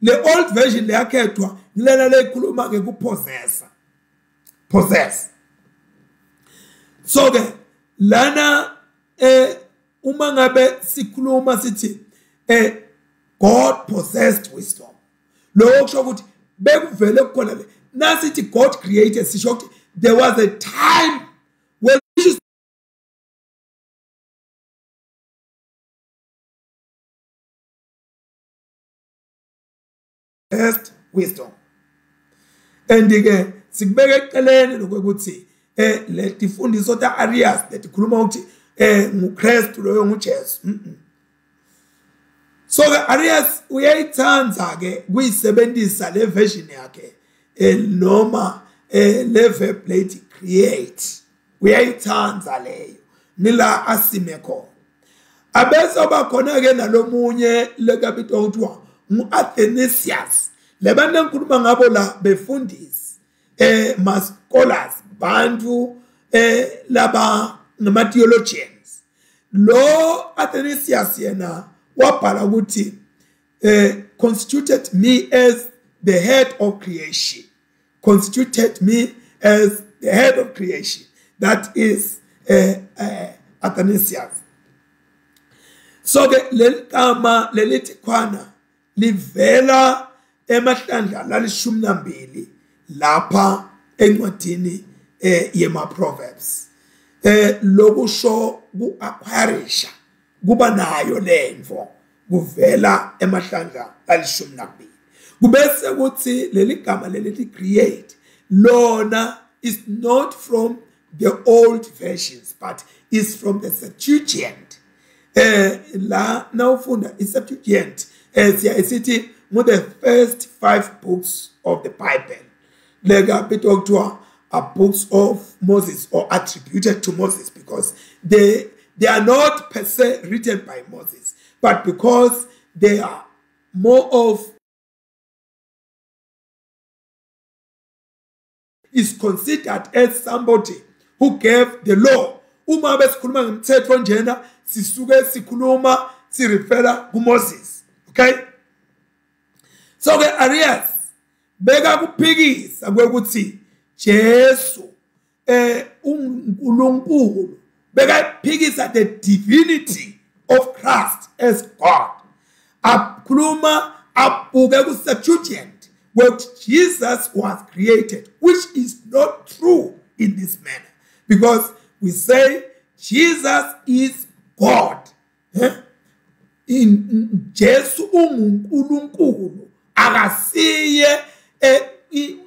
The old version leyakhethwa ngilena lekhuluma ngekupossessa. Possess. So ke lana uma ngabe sikhuluma sithi God possessed wisdom. Lokho kusho ukuthi bekuvele kukhona le nasithi God created, sisho ukuthi there was a time when possessed wisdom. And ke sikubeka eceleni lokuthi le tifundiso ta Arias letikhuluma ukuthi nguKristu loyo nguJesu. So ke Arias uyayithanza ke kuyisebenzisa le version yakhe noma le verb late create. Uyayithanza leyo nila asime khona. Abese bakhona ke nalomunye lekapito kuthiwa uAthanasius. Lebantu engikhuluma ngabo la befundisi scholars bantu laba ngama theologians. Lo Athanasius yena wabhala ukuthi constituted me as the head of creation. Constituted me as the head of creation. That is Athanasius. So the lelitama lelithi Quanah livela emahlandla lalishumi nambili lapha encwadini yema Proverbs. Lokusho ku-acquirisha kuba nayo lento kuvela emahlandla lalishumi nambili. Kubese kuthi leli gama lelithi create lona is not from the old versions but is from the Septuagint. La nawufunda iSeptuagint siyasithi the first 5 books of the Bible. Lega bit are books of Moses or attributed to Moses because they are not per se written by Moses, but because they are more of is considered as somebody who gave the law. Uma besikhuluma ngemthetho njena sisuke sikhuluma sirefera kuMoses. Okay? So ke Arias beka kuphikisa kwekuthi Jesu uNkulunkulu beka phikisa the divinity of Christ as God. Akhuluma abuke ku Septuagint where Jesus was created, which is not true in this manner because we say Jesus is God. In Jesu uNkulunkulu akasiye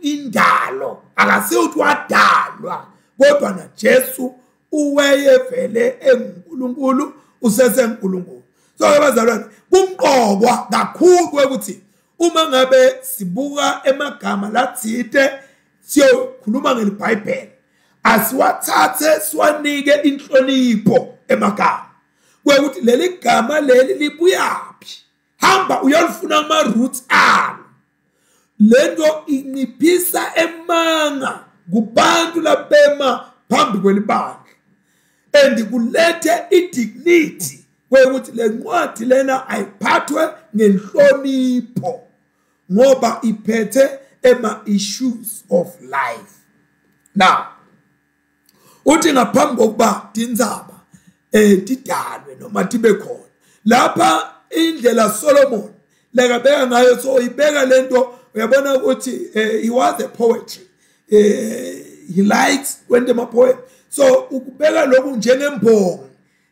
indalo akasiye ukuthi wadalwa kodwa na Jesu uweyevele enkulunkulu usesenkulunkulu. So abazalwane kumqokwa kakhulu ukuthi uma ngabe sibuka emagama lathite siyokhuluma ngeBhayibheli asiwathathe siwanike inhlonipho emagama kwekuthi leli gama leli libuyaphi hamba uyolifuna kuma roots alo lento inciphisa emanga kubantu labema phambi kwelibandla and kulethe indignity kwekuthi le ncwadi lena ayiphathwe ngenhlonipho ngoba iphethe ema-issues of life. Now uthi ngaphambi kokuba tindzaba tidalwe noma tibe khona lapha indlela Solomon lekabeka ngayo so ibeka lento uyabona ukuthi he was a poetry he likes when the poem so ukubeka lokhu njengembongo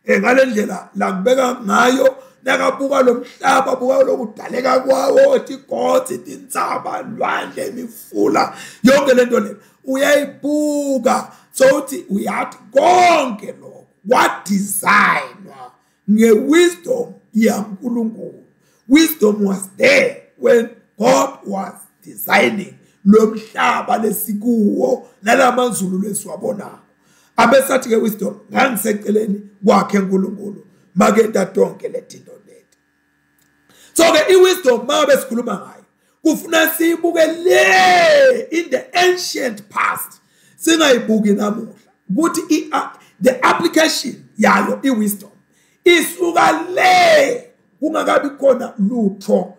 ngalendlela la kubeka ngayo nakabuka lo mhlaba buka lokudaleka kwawo iGods itindzaba lwandle imifula yonke lento le uyayibuka so uthi uyathi konke lo what designwa ngewisdom yaNkulunkulu. Wisdom was there when God was designing lo mhlaba lesikuwo nalamanzulu lesiwabona abesathi ke wisdom ngangiseceleni kwakhe uNkulunkulu makenta tonke letinto leti. So ke iwisdom mabe sikhuluma ngayo kufuna siyibuke le in the ancient past singayibuki namuhla ukuthi the application yayo iwisdom isuka le kungakabi khona lutho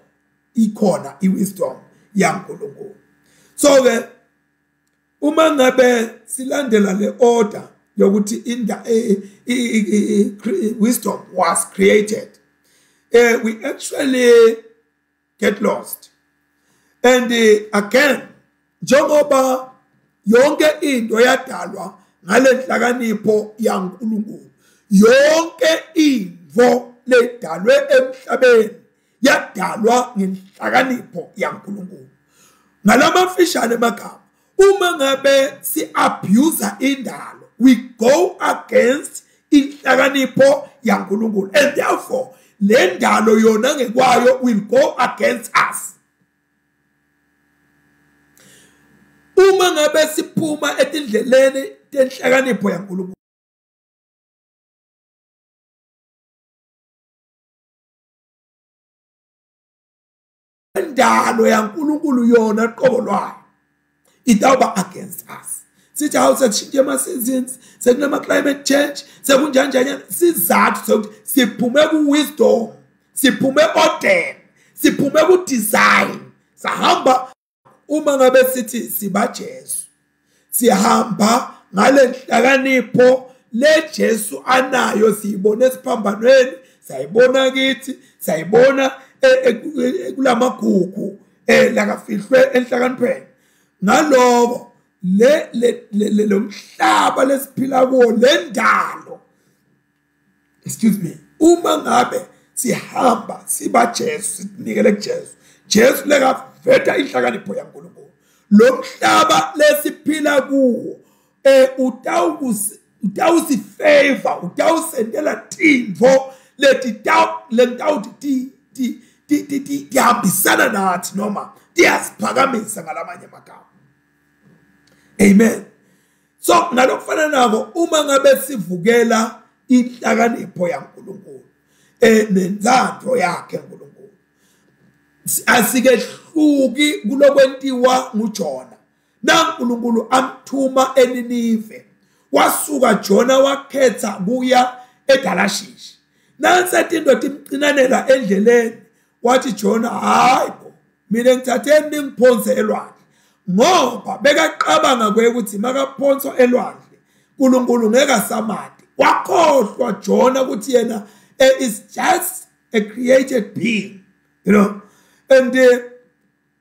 ikhona iwisdom yaNkulunkulu. So ke uma ngabe silandela le order yokuthi wisdom was created we actually get lost and again njengoba yonke into yadalwa ngalenhlakanipho yaNkulunkulu yonke into ledalwe emhlabeni yadalwa ngenhlakanipho yaNkulunkulu. Ngalamafishane emagama uma ngabe si abuse indalo we go against inhlakanipho yaNkulunkulu and therefore le ndalo yona ngekwayo will go against us. Uma ngabe siphuma etindleleni tenhlakanipho yaNkulunkulu indalo yaNkulunkulu yona qobo lwayo itawuba against us. Sithi how sekushintshe ama-seasons sekunama climate change sekunjanjanya sizathu sokuthi siphume ku-wisdom siphume order siphume ku-design sahamba uma ngabe sithi siba Jesu sihamba ngale nhlakanipho le Jesu anayo siyibona esiphambanweni sayibona kithi sayibona kulamagugu lakafihlwe enhlakanipheni ngaloko lo mhlaba lesiphila kuwo le ndalo excuse me uma ngabe sihamba siba Jesu sinikele kuJesu Jesu lekaveta inhlakanipho yaNkulunkulu lo mhlaba lesiphila kuwo utawusifavor utawusendela tintfo letawuthi tihambisana nathi noma tiyasiphakamisa ngalamanye amagama. Amen. So ngalokufana nako uma ngabe sivukela inhlakanipho yaNkulunkulu nenzatho yakhe uNkulunkulu asikehluki kulokwentiwa nguJona naNkulunkulu amthuma eNinive wasuka Jona wakhetha kuya eTalashishi nansi into timcinanela endleleni wathi Jona hayibo mina ngithatheni ningiphonse elwandle ngoba bekaqabanga ukuthi makaphonswa elwandle uNkulunkulu ngeke asamade wakhohlwa Jona ukuthi yena is just a created being you know and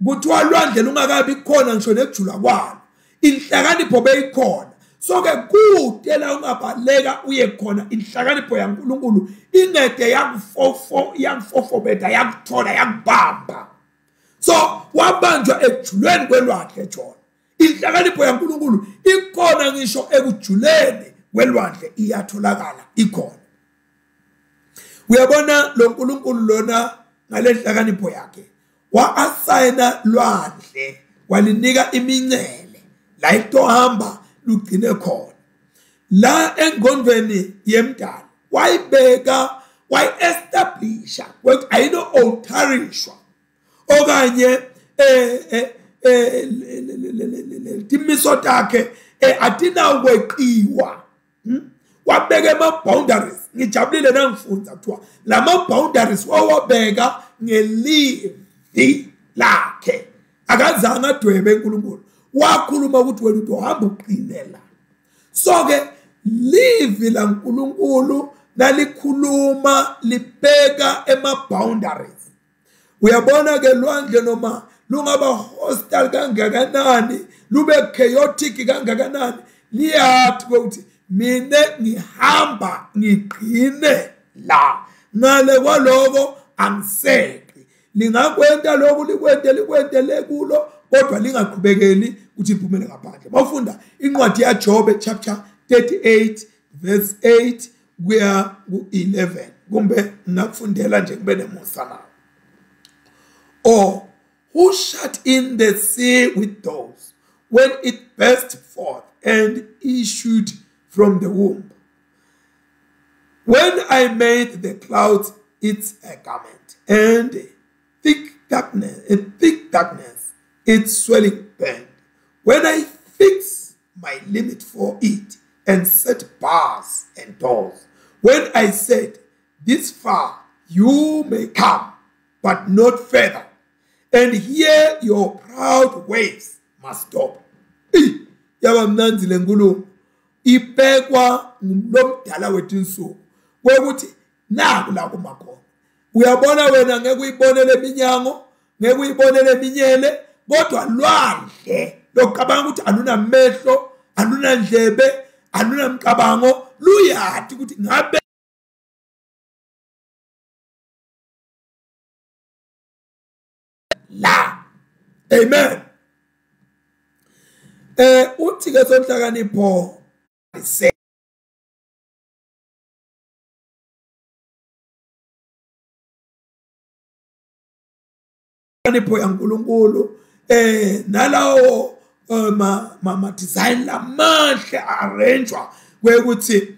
kuthiwa lwandle lungakabi khona ngisho nekujula kwalo inhlakanipho beyikhona so ke kude la ungabaleka uye khona inhlakanipho yaNkulunkulu ingede yakufofobeta yakuthola yakubamba so wabanjwa ekujuleni kwelwandle Jona inhlakanipho yaNkulunkulu ikhona ngisho ekujuleni kwelwandle iyatholakala ikhona. Uyabona lo nkulunkulu lona ngale nhlakanipho yakhe wa-asayina lwandle walinika imincele la itohamba lugcine khona. La engqondweni yemdala wayibeka wayi-establisha ukuthi ayino-altarishwa okanye timiso takhe atinawekwiwa. Wabeka ama-boundaries. Ngijabulile nangifunza kuthiwa la ma-boundaries wawabeka ngelivi lakhe. Akazange adwebe uNkulunkulu. Wakhuluma ukuthi wena uzohamba uqinela. So-ke livi la uNkulunkulu nalikhuluma libeka ema-boundaries. Uyabona ke lwandle noma lungaba hostile kangakanani, lube chaotic kangakanani, liyathi ukuthi mina ngihamba ngiqine la. Ngale kwaloko angiseki. Lingakwenta lokhu likwentele kulo kodwa lingaqhubekeli ukuthi liphumele ngaphandle. Mawufunda incwadi yaJobe chapter 38 verse 8 kuya ku-11 kumbe ngakufundela nje kube nemusa nawo. Or who shut in the sea with doors when it burst forth and issued from the womb? When I made the clouds its garment, and thick darkness its swelling band. When I fixed my limit for it and set bars and doors. When I said, this far you may come, but not further, and here your proud waves must stop. Yaba mnandi le nkulumo ibhekwa ngumlomdala wethu insuku kwekuthi naku la kumakhona. Uyabona wena ngeke uyibonele eminyango, ngeke uyibonele eminyele, kodwa lwandle lokucabanga ukuthi alunamehlo, alunandlebe, alunamcabango, luyathi ukuthi ngabe la. Amen. Uthi ke sonhlakanipho inhlakanipho yaNkulunkulu nalawo ma design lamahle arrangewa kwekuthi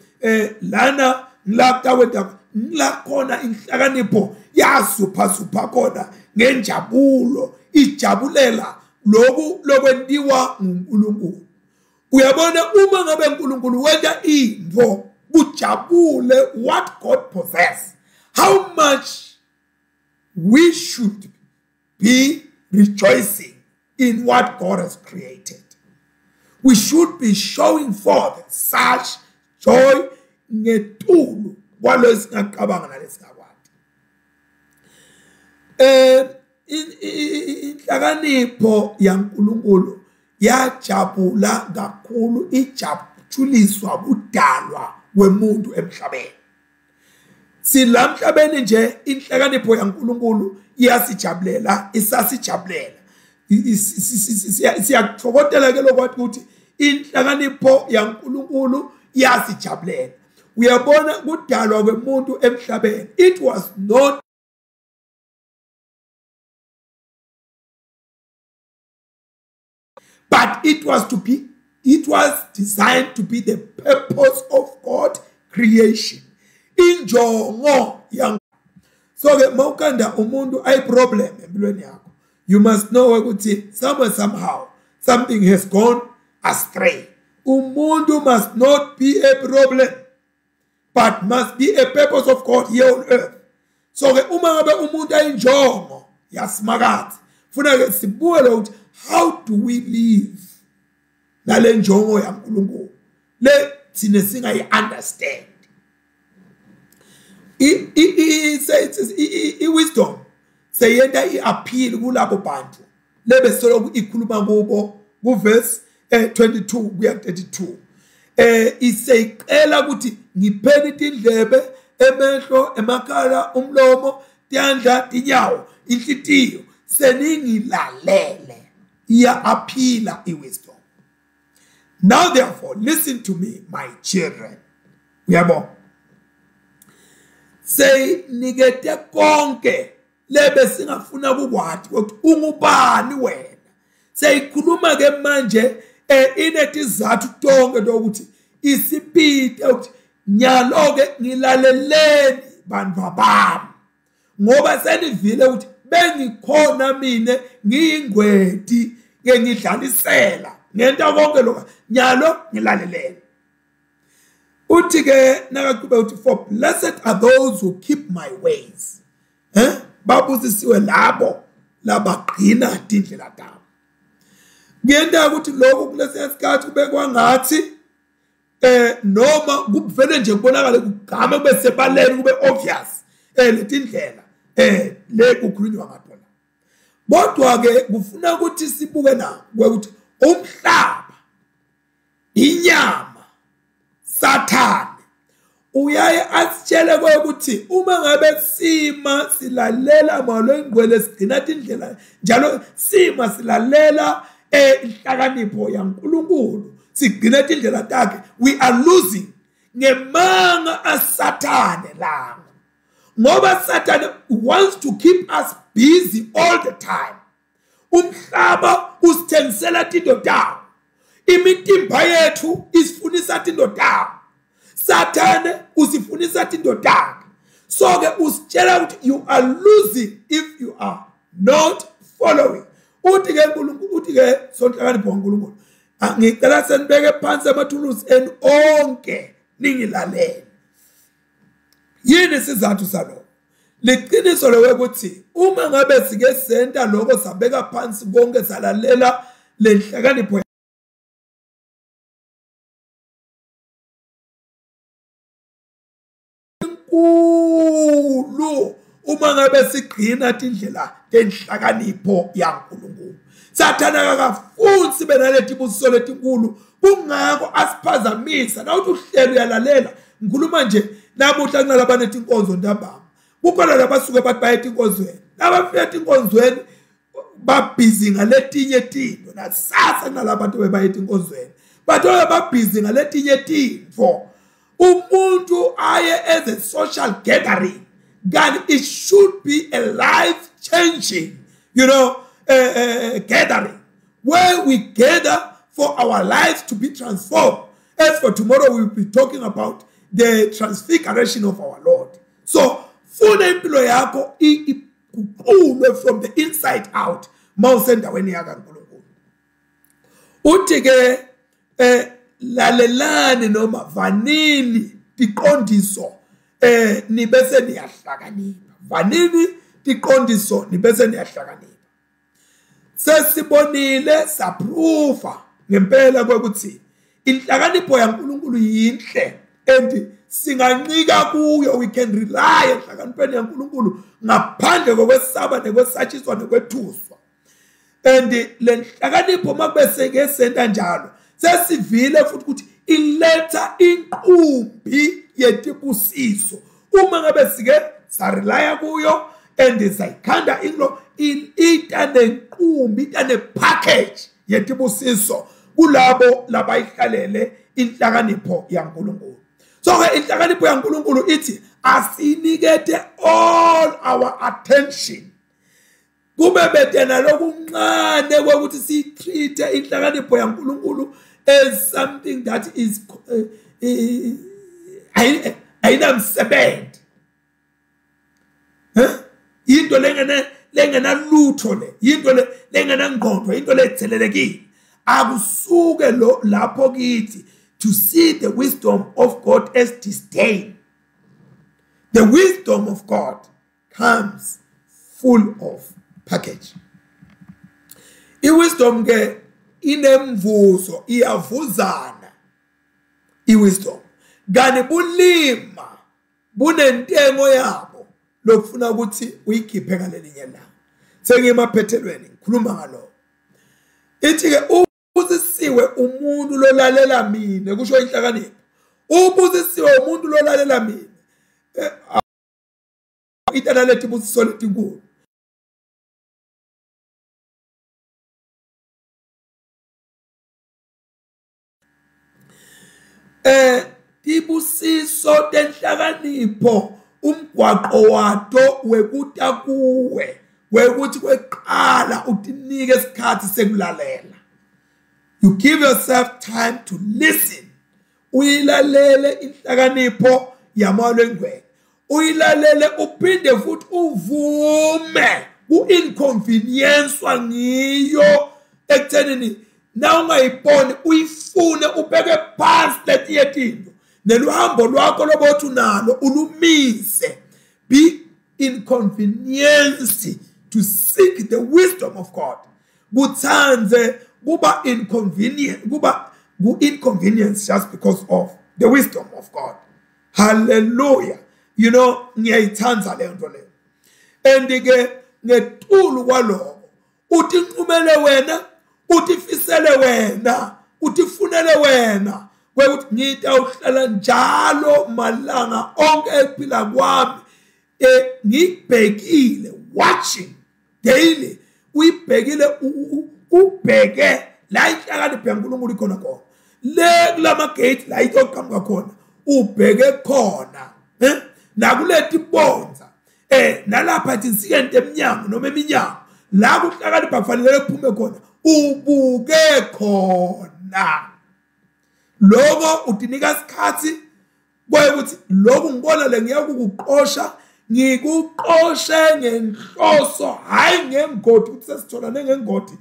lana ngilapha wenda ngilakhona inhlakanipho yasupha khona ngenjabulo ijabulela lokwentiwa nguNkulunkulu. Uyabona uma ngabe uNkulunkulu wenza into kujabule what God possess, how much we should be rejoicing in what God has created. We should be showing forth such joy ngetulu kwalesingaqabanga nalesingakwazi. Inhlakanipho yaNkulunkulu yajabula kakhulu, ijabuliswa budalwa wemuntu emhlabeni. Silamhlabeni nje inhlakanipho yaNkulunkulu iyasijabulela, isasijabulela. Siyakuthokozela ke lokwathi ukuthi inhlakanipho yaNkulunkulu iyasijabulela. Uyabona kudalwa kwemuntu emhlabeni, it was not but it was designed to be the purpose of God creation. Injongo yang. So ke mawukanda umuntu ay problem empilweni yakho, you must know ukuthi somehow something has gone astray. Umuntu must not be a problem, but must be a purpose of God here on earth. So ke uma ngabe umuntu ayinjongo yasimakathi, funa ke sibuke ukuthi how do we live nale njongo yaNkulunkulu le thina singayi understand. I-wisdom seyenta i-appeal kulabo bantu lebe solo ikhuluma kubo kuverse 22 kuya 32. Iseyicela ukuthi ngipheni tindlebe, emehlo, emakhala, umlomo, tiyandla, tinyawo, inhlitiyo, seningilalele. Iya-aphila i-wisdom. Now therefore, listen to me, my children. Uyabo. Say nigete konke lebe singafuna kukwathi ukuthi ungubani wena. Say khuluma ke manje inetizathu tonke lokuthi isipite ukuthi nyalo ke ngilaleleni bantu bami. Ngoba senivile ukuthi bengikhona mina ngiyingwedi ke ngidlalisela ngento konke lokho nyalo ngilaleleni. Uthi ke nakaqhubeka uthi for blessed are those who keep my ways. Babusisiwe labo labaqina indlela zabo. Ngiyenda ukuthi lokho kulesikhathi kube kwangathi noma kuvele nje kubonakala kugama kube sebaleni kube obvious leti indlela le kukhulunywa ngathona. Kodwa ke kufuna ukuthi sibuke na ukuthi umhlaba inyama Satan uyaye asitshele ukuthi uma ngabe sima silalela malo ingcwele sigcina indlela njalo sima silalela inhlakanipho yaNkulunkulu sigcina indlela takhe, we are losing ngemanga aSathane lawo. Ngoba Satan wants to keep us busy all the time. Umhlaba usithengisela into dawo. Imitimba yethu isifunisa into dawo. Satan usifunisa into dakhe. So ke usitshela ukuthi you are losing if you are not following. Uthi ke uNkulunkulu uthi ke sonhlakanipho kaNkulunkulu. Ngicela senibeke phansi amathulusi enu onke ningilalele. Yini sizathu salokho? Liqiniso lokuthi uma ngabe sike senta lokho sabeka phansi konke salalela lenhlakanipho enkulu uma ngabe sigcina indlela lenhlakanipho yaNkulunkulu. Sathana akafuni sibe naleti busiso letinkulu kungako asiphazamisa nawuthi uhlelo uyalalela. Ngikhuluma nje namuhla kunalabantu inkonzo ntambama. Kukhona labasuke bathi bayethe inkonzweni. Abafika inkonzweni babhizi ngaletinye izinto. Nasasa kunalabantu bebayethe inkonzweni. Batho babhizi ngaletinye izinto. Umuntu aye as a social gathering. God, it should be a life changing, gathering where we gather for our lives to be transformed. As for tomorrow, we will be talking about the transfiguration of our Lord. So, funa impilo yakho ikuqulwe from the inside out. Mawusendaweni yakaNkulunkulu. Uthi ke lalelani noma vanini tiqondiso nibese niyahlakanipha. Vanini tiqondiso nibese niyahlakanipha. Sesibonile saproofa ngempela ukuthi inhlakanipho yaNkulunkulu yinhle and singancika kuyo. We can rely enhlakanipweni yaNkulunkulu ngaphandle kokwesaba nekwesatshiswa nekwethuswa. And le nhlakanipho makube seke senta njalo sesivile futhi ukuthi iletha inqumbi yetibusiso. Uma ngabe sike sarelaya kuyo and sayikhanda inglo itane nqumbi itane package yetibusiso kulabo labayihlalele inhlakanipho yaNkulunkulu. So ke inhlakanipho yaNkulunkulu ithi asinikete all our attention. Kube betena lokuncane ukuthi sitreat inhlakanipho yaNkulunkulu as something that is ayinamsebenzi. Into lengena lutho le, into lengena ngqondo, into lethelelekile. Akusuke lo lapho kithi to see the wisdom of God as disdain. The wisdom of God comes full of package. I-wisdom ke inemvuzo, iyavuzana. I-wisdom gani bulima bunentengo yabo lokufuna ukuthi uyikhiphe ngalelinye la. Sengimaphethelweni ngikhuluma ngalo. Ithi ke ubusisiwe umuntu lolalela mina kusho inhlakanipho. Ubusisiwe umuntu lolalela mina. Itana lethi busiso letinkulu. Tibusiso tenhlakanipho umgwaqo wato wekuta kuwe wekuthi kweqala utinike isikhathi sekulalela. You give yourself time to listen. Uyilalele inhlakanipho yamalo engcwele. Uyilalele uphinde futhi uvume ku-inconvenience ngiyo ekuthenini na ungayiboni uyifune ubeke phansi letiye tinto neluhambo lwakho lobothi unalo ulumise. Be inconvenienced to seek the wisdom of God. Kutsanze kuba inconvenience just because of the wisdom of God. Hallelujah. You know, ngiyayithanza le nto le. Andike ngetulu kwaloko uthi nqumele wena, utifisele wena, utifunele wena kwekuthi ngita uhlala njalo malanga onke ephila kwami ngibhekile, watching daily, uyibhekile ubheke la inhlakanipho yaNkulunkulu ikhona khona le kulama gate la iyoqhamuka khona ubheke khona nakulethi bonza nalapha tinsikente eminyango noma eminyango la kuhlakanipha kufanele kuphume khona ubuke khona. Lokho utinika isikhathi kwekuthi lokhu ngibona le ngiyakukuqosha ngikuqoshe ngenhloso hayi ngengodi ukuthi sesitholane ngengodi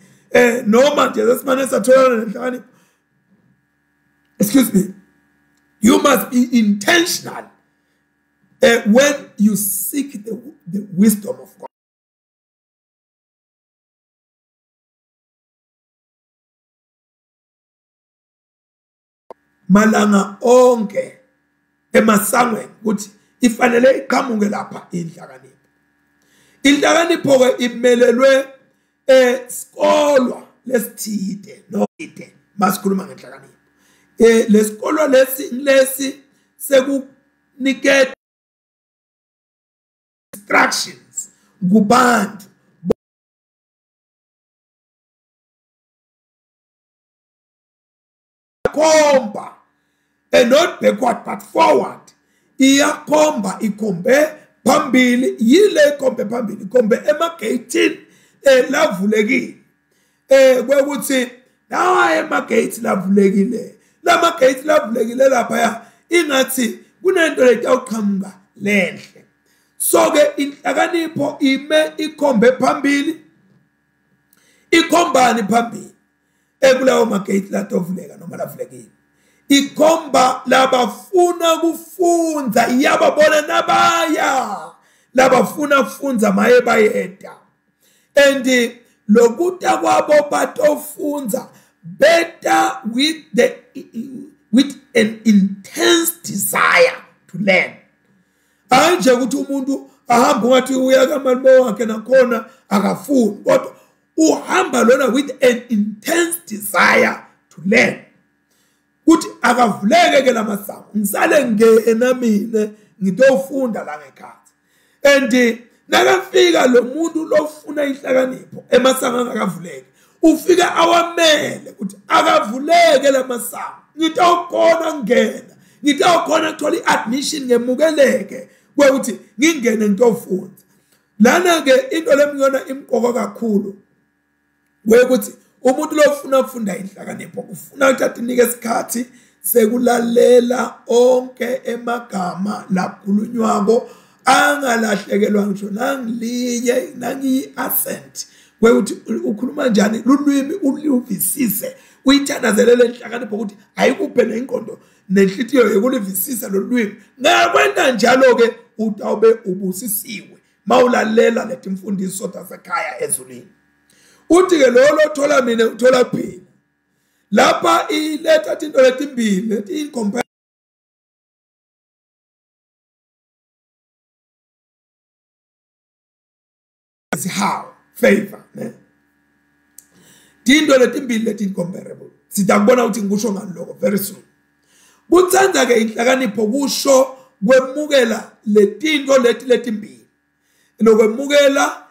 noma nje sesimane satholana nenhlakanipho. Excuse me. You must be intentional when you seek the wisdom of God. Malanga onke emasangweni ukuthi ifanele iqhamuke lapha inhlakanipho. Inhlakanipho ke imelelwe esikolwa lesithide noide masikhuluma ngenhlakanipho. Lesikolo lesi sekunikeza instructions kubantu komba and not backward but forward. Iyakomba ikombe phambili yile ikombe phambili ikombe emagate lavulekile kwekuthi nawa emagate lavulekile lama gate lavulekile lapha ya ingathi kunento letawuqhamuka lenhle. So ke inhlakanipho ime ikombe phambili ikombani phambili ekulawo magate latovuleka noma lavulekile. Ikomba labafuna kufunza iyababona nabaya labafuna kufunza maye bayeda and lokuta kwabo batofunza better with an intense desire to learn. Anje ukuthi umuntu ahamba ngathi uya kamalimo wakhe nakhona akafuni kodwa uhamba lona with an intense desire to learn. Kuthi akavuleke ke lamasango ngisale ngena mina ngitofunda la ngekhathi and nakafika lo muntu lofuna inhlakanipho emasango angakavuleke ufika awamele ukuthi akavuleke lamasango ngitawukhona ngena ngitawukhona thola iadmission ngemukeleke kwekuthi ngingene ngitofunza lana ke into lemiyona imqoko kakhulu kwekuthi umuntu lofuna ukufunda inhlakanipho kufuna ukuthi atinike isikhathi sekulalela onke emagama lakhulunywako angalahlekelwa ngisho nangilinye nangi-accent kwekuthi ukhuluma njani lulwimi ulivisise uyithandazelele inhlakanipho ukuthi ayikuphe nenqondo nenhlitiyo yokulivisisa lolwimi. Ngakwenda njalo ke utawube ubusisiwe mawulalela letimfundiso tasekhaya ezulwini. Uthi ke lo thola mina uthola phela lapha iletha into letimbili leti incompare how favor ne tinto letimbili leti incomparable sitakubona ukuthi ngikusho ngani lokho very soon. Kutsenza ke inhlakanipho kusho kwemukela letinto letimbili lokwemukela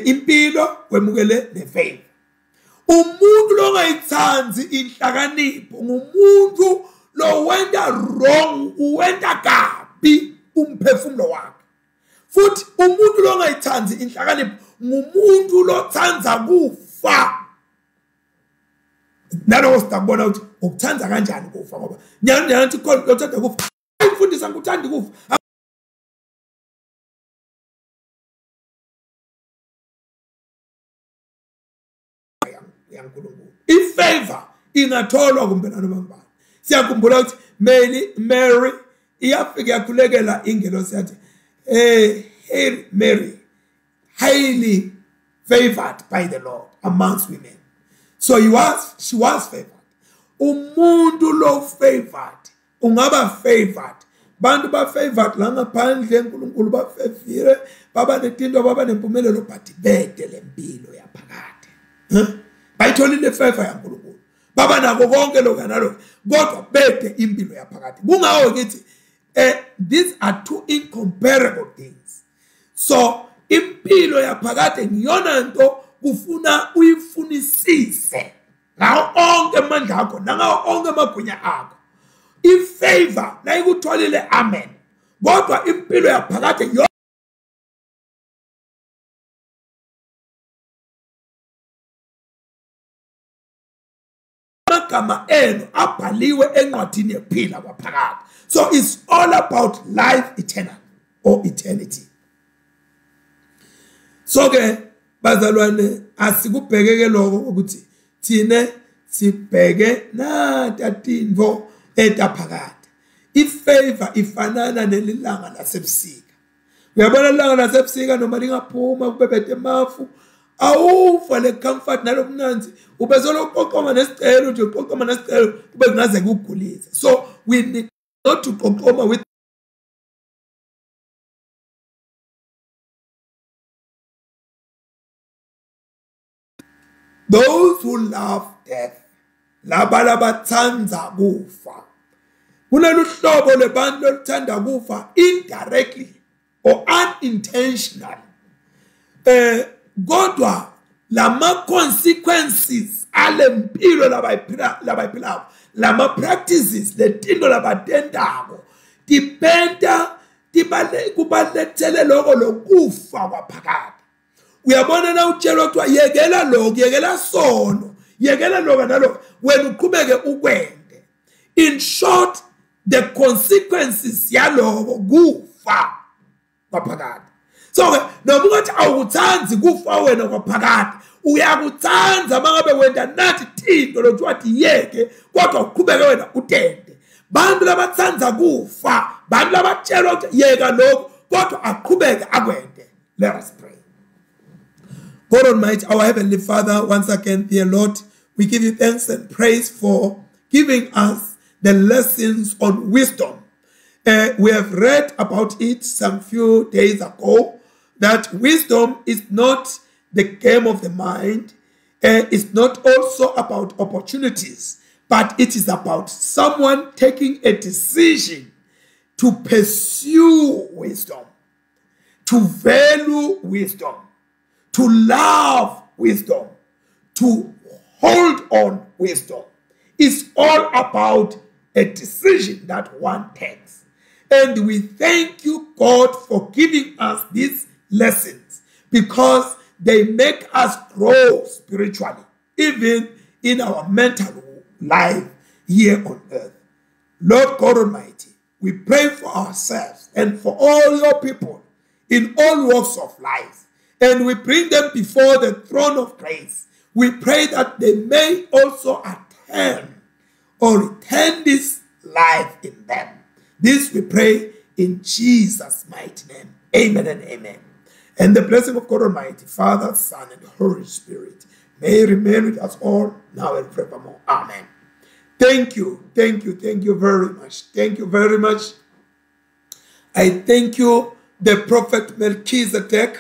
impilo kwemukele nefavor. Umuntu lo ngayitsanzi inhlakanipho ngumuntu lo wenda wrong, uwenda kabi umphefumulo wakhe. Futhi umuntu lo ngayitsanzi inhlakanipho ngumuntu lo tsanza kufa. Nalo sitabona ukuthi ukuthanza kanjani kufa ngoba nyana nti khona uthanda kufa. Ayifundisa ngikuthanda kufa. Ifavor ingatholwa kumbe nanoma ngubani. Siyakhumbula ukuthi Mary iyafika yakhulekela ingelosi yathi Hail Mary, highly favored by the Lord amongst women. So she was favored. Umuntu lo favored, ungaba favored. Bantu ba favored la ngaphandle uNkulunkulu ba favile, baba netinto baba nempumelelo but bede lempilo yaphakade. Bayitholile favor yaNkulunkulu. Baba nako konke lokanalo kodwa bede impilo yaphakade. Kungawo ngithi these are two incomparable things. So impilo yaphakade ngiyona nto kufuna uyifunisise ngawo onke amandla akho nangawo onke amagunya akho. Ifavor na ikutholile amen. Kodwa impilo yaphakade amagama enu abhaliwe encwadini yephila kwaphakade. So it's all about life eternal or eternity. So ke bazalwane asikubhekeke lokho ukuthi thine sibheke natatinvo etaphakade. Ifavor ifanana nelilanga lasebusika. Uyabona ilanga lasebusika noma lingaphuma kubebede mafu awufa le comfort nalobunanzi ubezolo uqoqoma nesicelo nje uqoqoma nesicelo kube kungaze kugulise. So we need not to qoqoma with those who love death. Laba bathanza kufa. Kunelu hlobo lebantu oluthanda kufa indirectly or unintentionally. Godwa lama consequences alempilo labayiphilayo lama practices letinto labatendako dipenda kubalethele lokho lokufa kwaphakade. Uyabona na utshela ukuthi yekela lokho yekela sono yekela lokho nalokho wena uqhubeke ukwende. In short, the consequences yalokho kufa kwaphakade. So noma ungathi awukuthanzi kufa wena kwaphakade uyakuthanza mangabe wenda nathi thinto lokuthi wathi yeke kodwa uqhubeke wena utende. Bantu labathanza kufa bantu labatshelwa ukuthi yeka lokho kodwa aqhubeke akwende. Let us pray. God Almighty, our Heavenly Father, once again, dear Lord, we give you thanks and praise for giving us the lessons on wisdom. We have read about it some few days ago, that wisdom is not the game of the mind. It's not also about opportunities, but it is about someone taking a decision to pursue wisdom, to value wisdom, to love wisdom, to hold on wisdom. It's all about a decision that one takes. And we thank you, God, for giving us these lessons because they make us grow spiritually, even in our mental life here on earth. Lord God Almighty, we pray for ourselves and for all your people in all walks of life. And we bring them before the throne of grace. We pray that they may also attend or return this life in them. This we pray in Jesus' mighty name. Amen and amen. And the blessing of God Almighty, Father, Son, and Holy Spirit may remain with us all now and forevermore. Amen. Thank you. Thank you. Thank you very much. Thank you very much. I thank you, the Prophet Melchizedek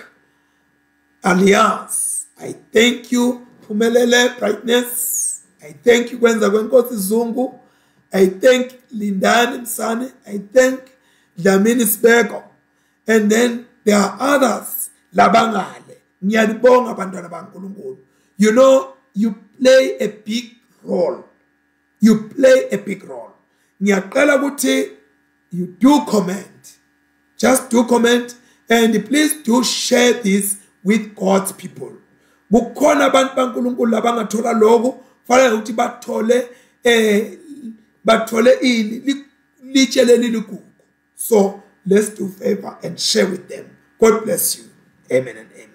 Alias. I thank you, Phumelele Brightness. I thank you, Kwenza Kwenkosi Zungu. I thank Lindani Msane. I thank Dlamini Sibeko. And then there are others. Labangale. Ngiyalibonga bantwana baNkulunkulu. You know, you play a big role. You play a big role. Ngiyaqala ukuthi you do comment. Just do comment, and please do share this with God's people. Bukhona abantu baNkulunkulu labangathola lokho, fanele ukuthi bathole ini litshele liligugu. So let's do favor and share with them. God bless you. Amen and amen.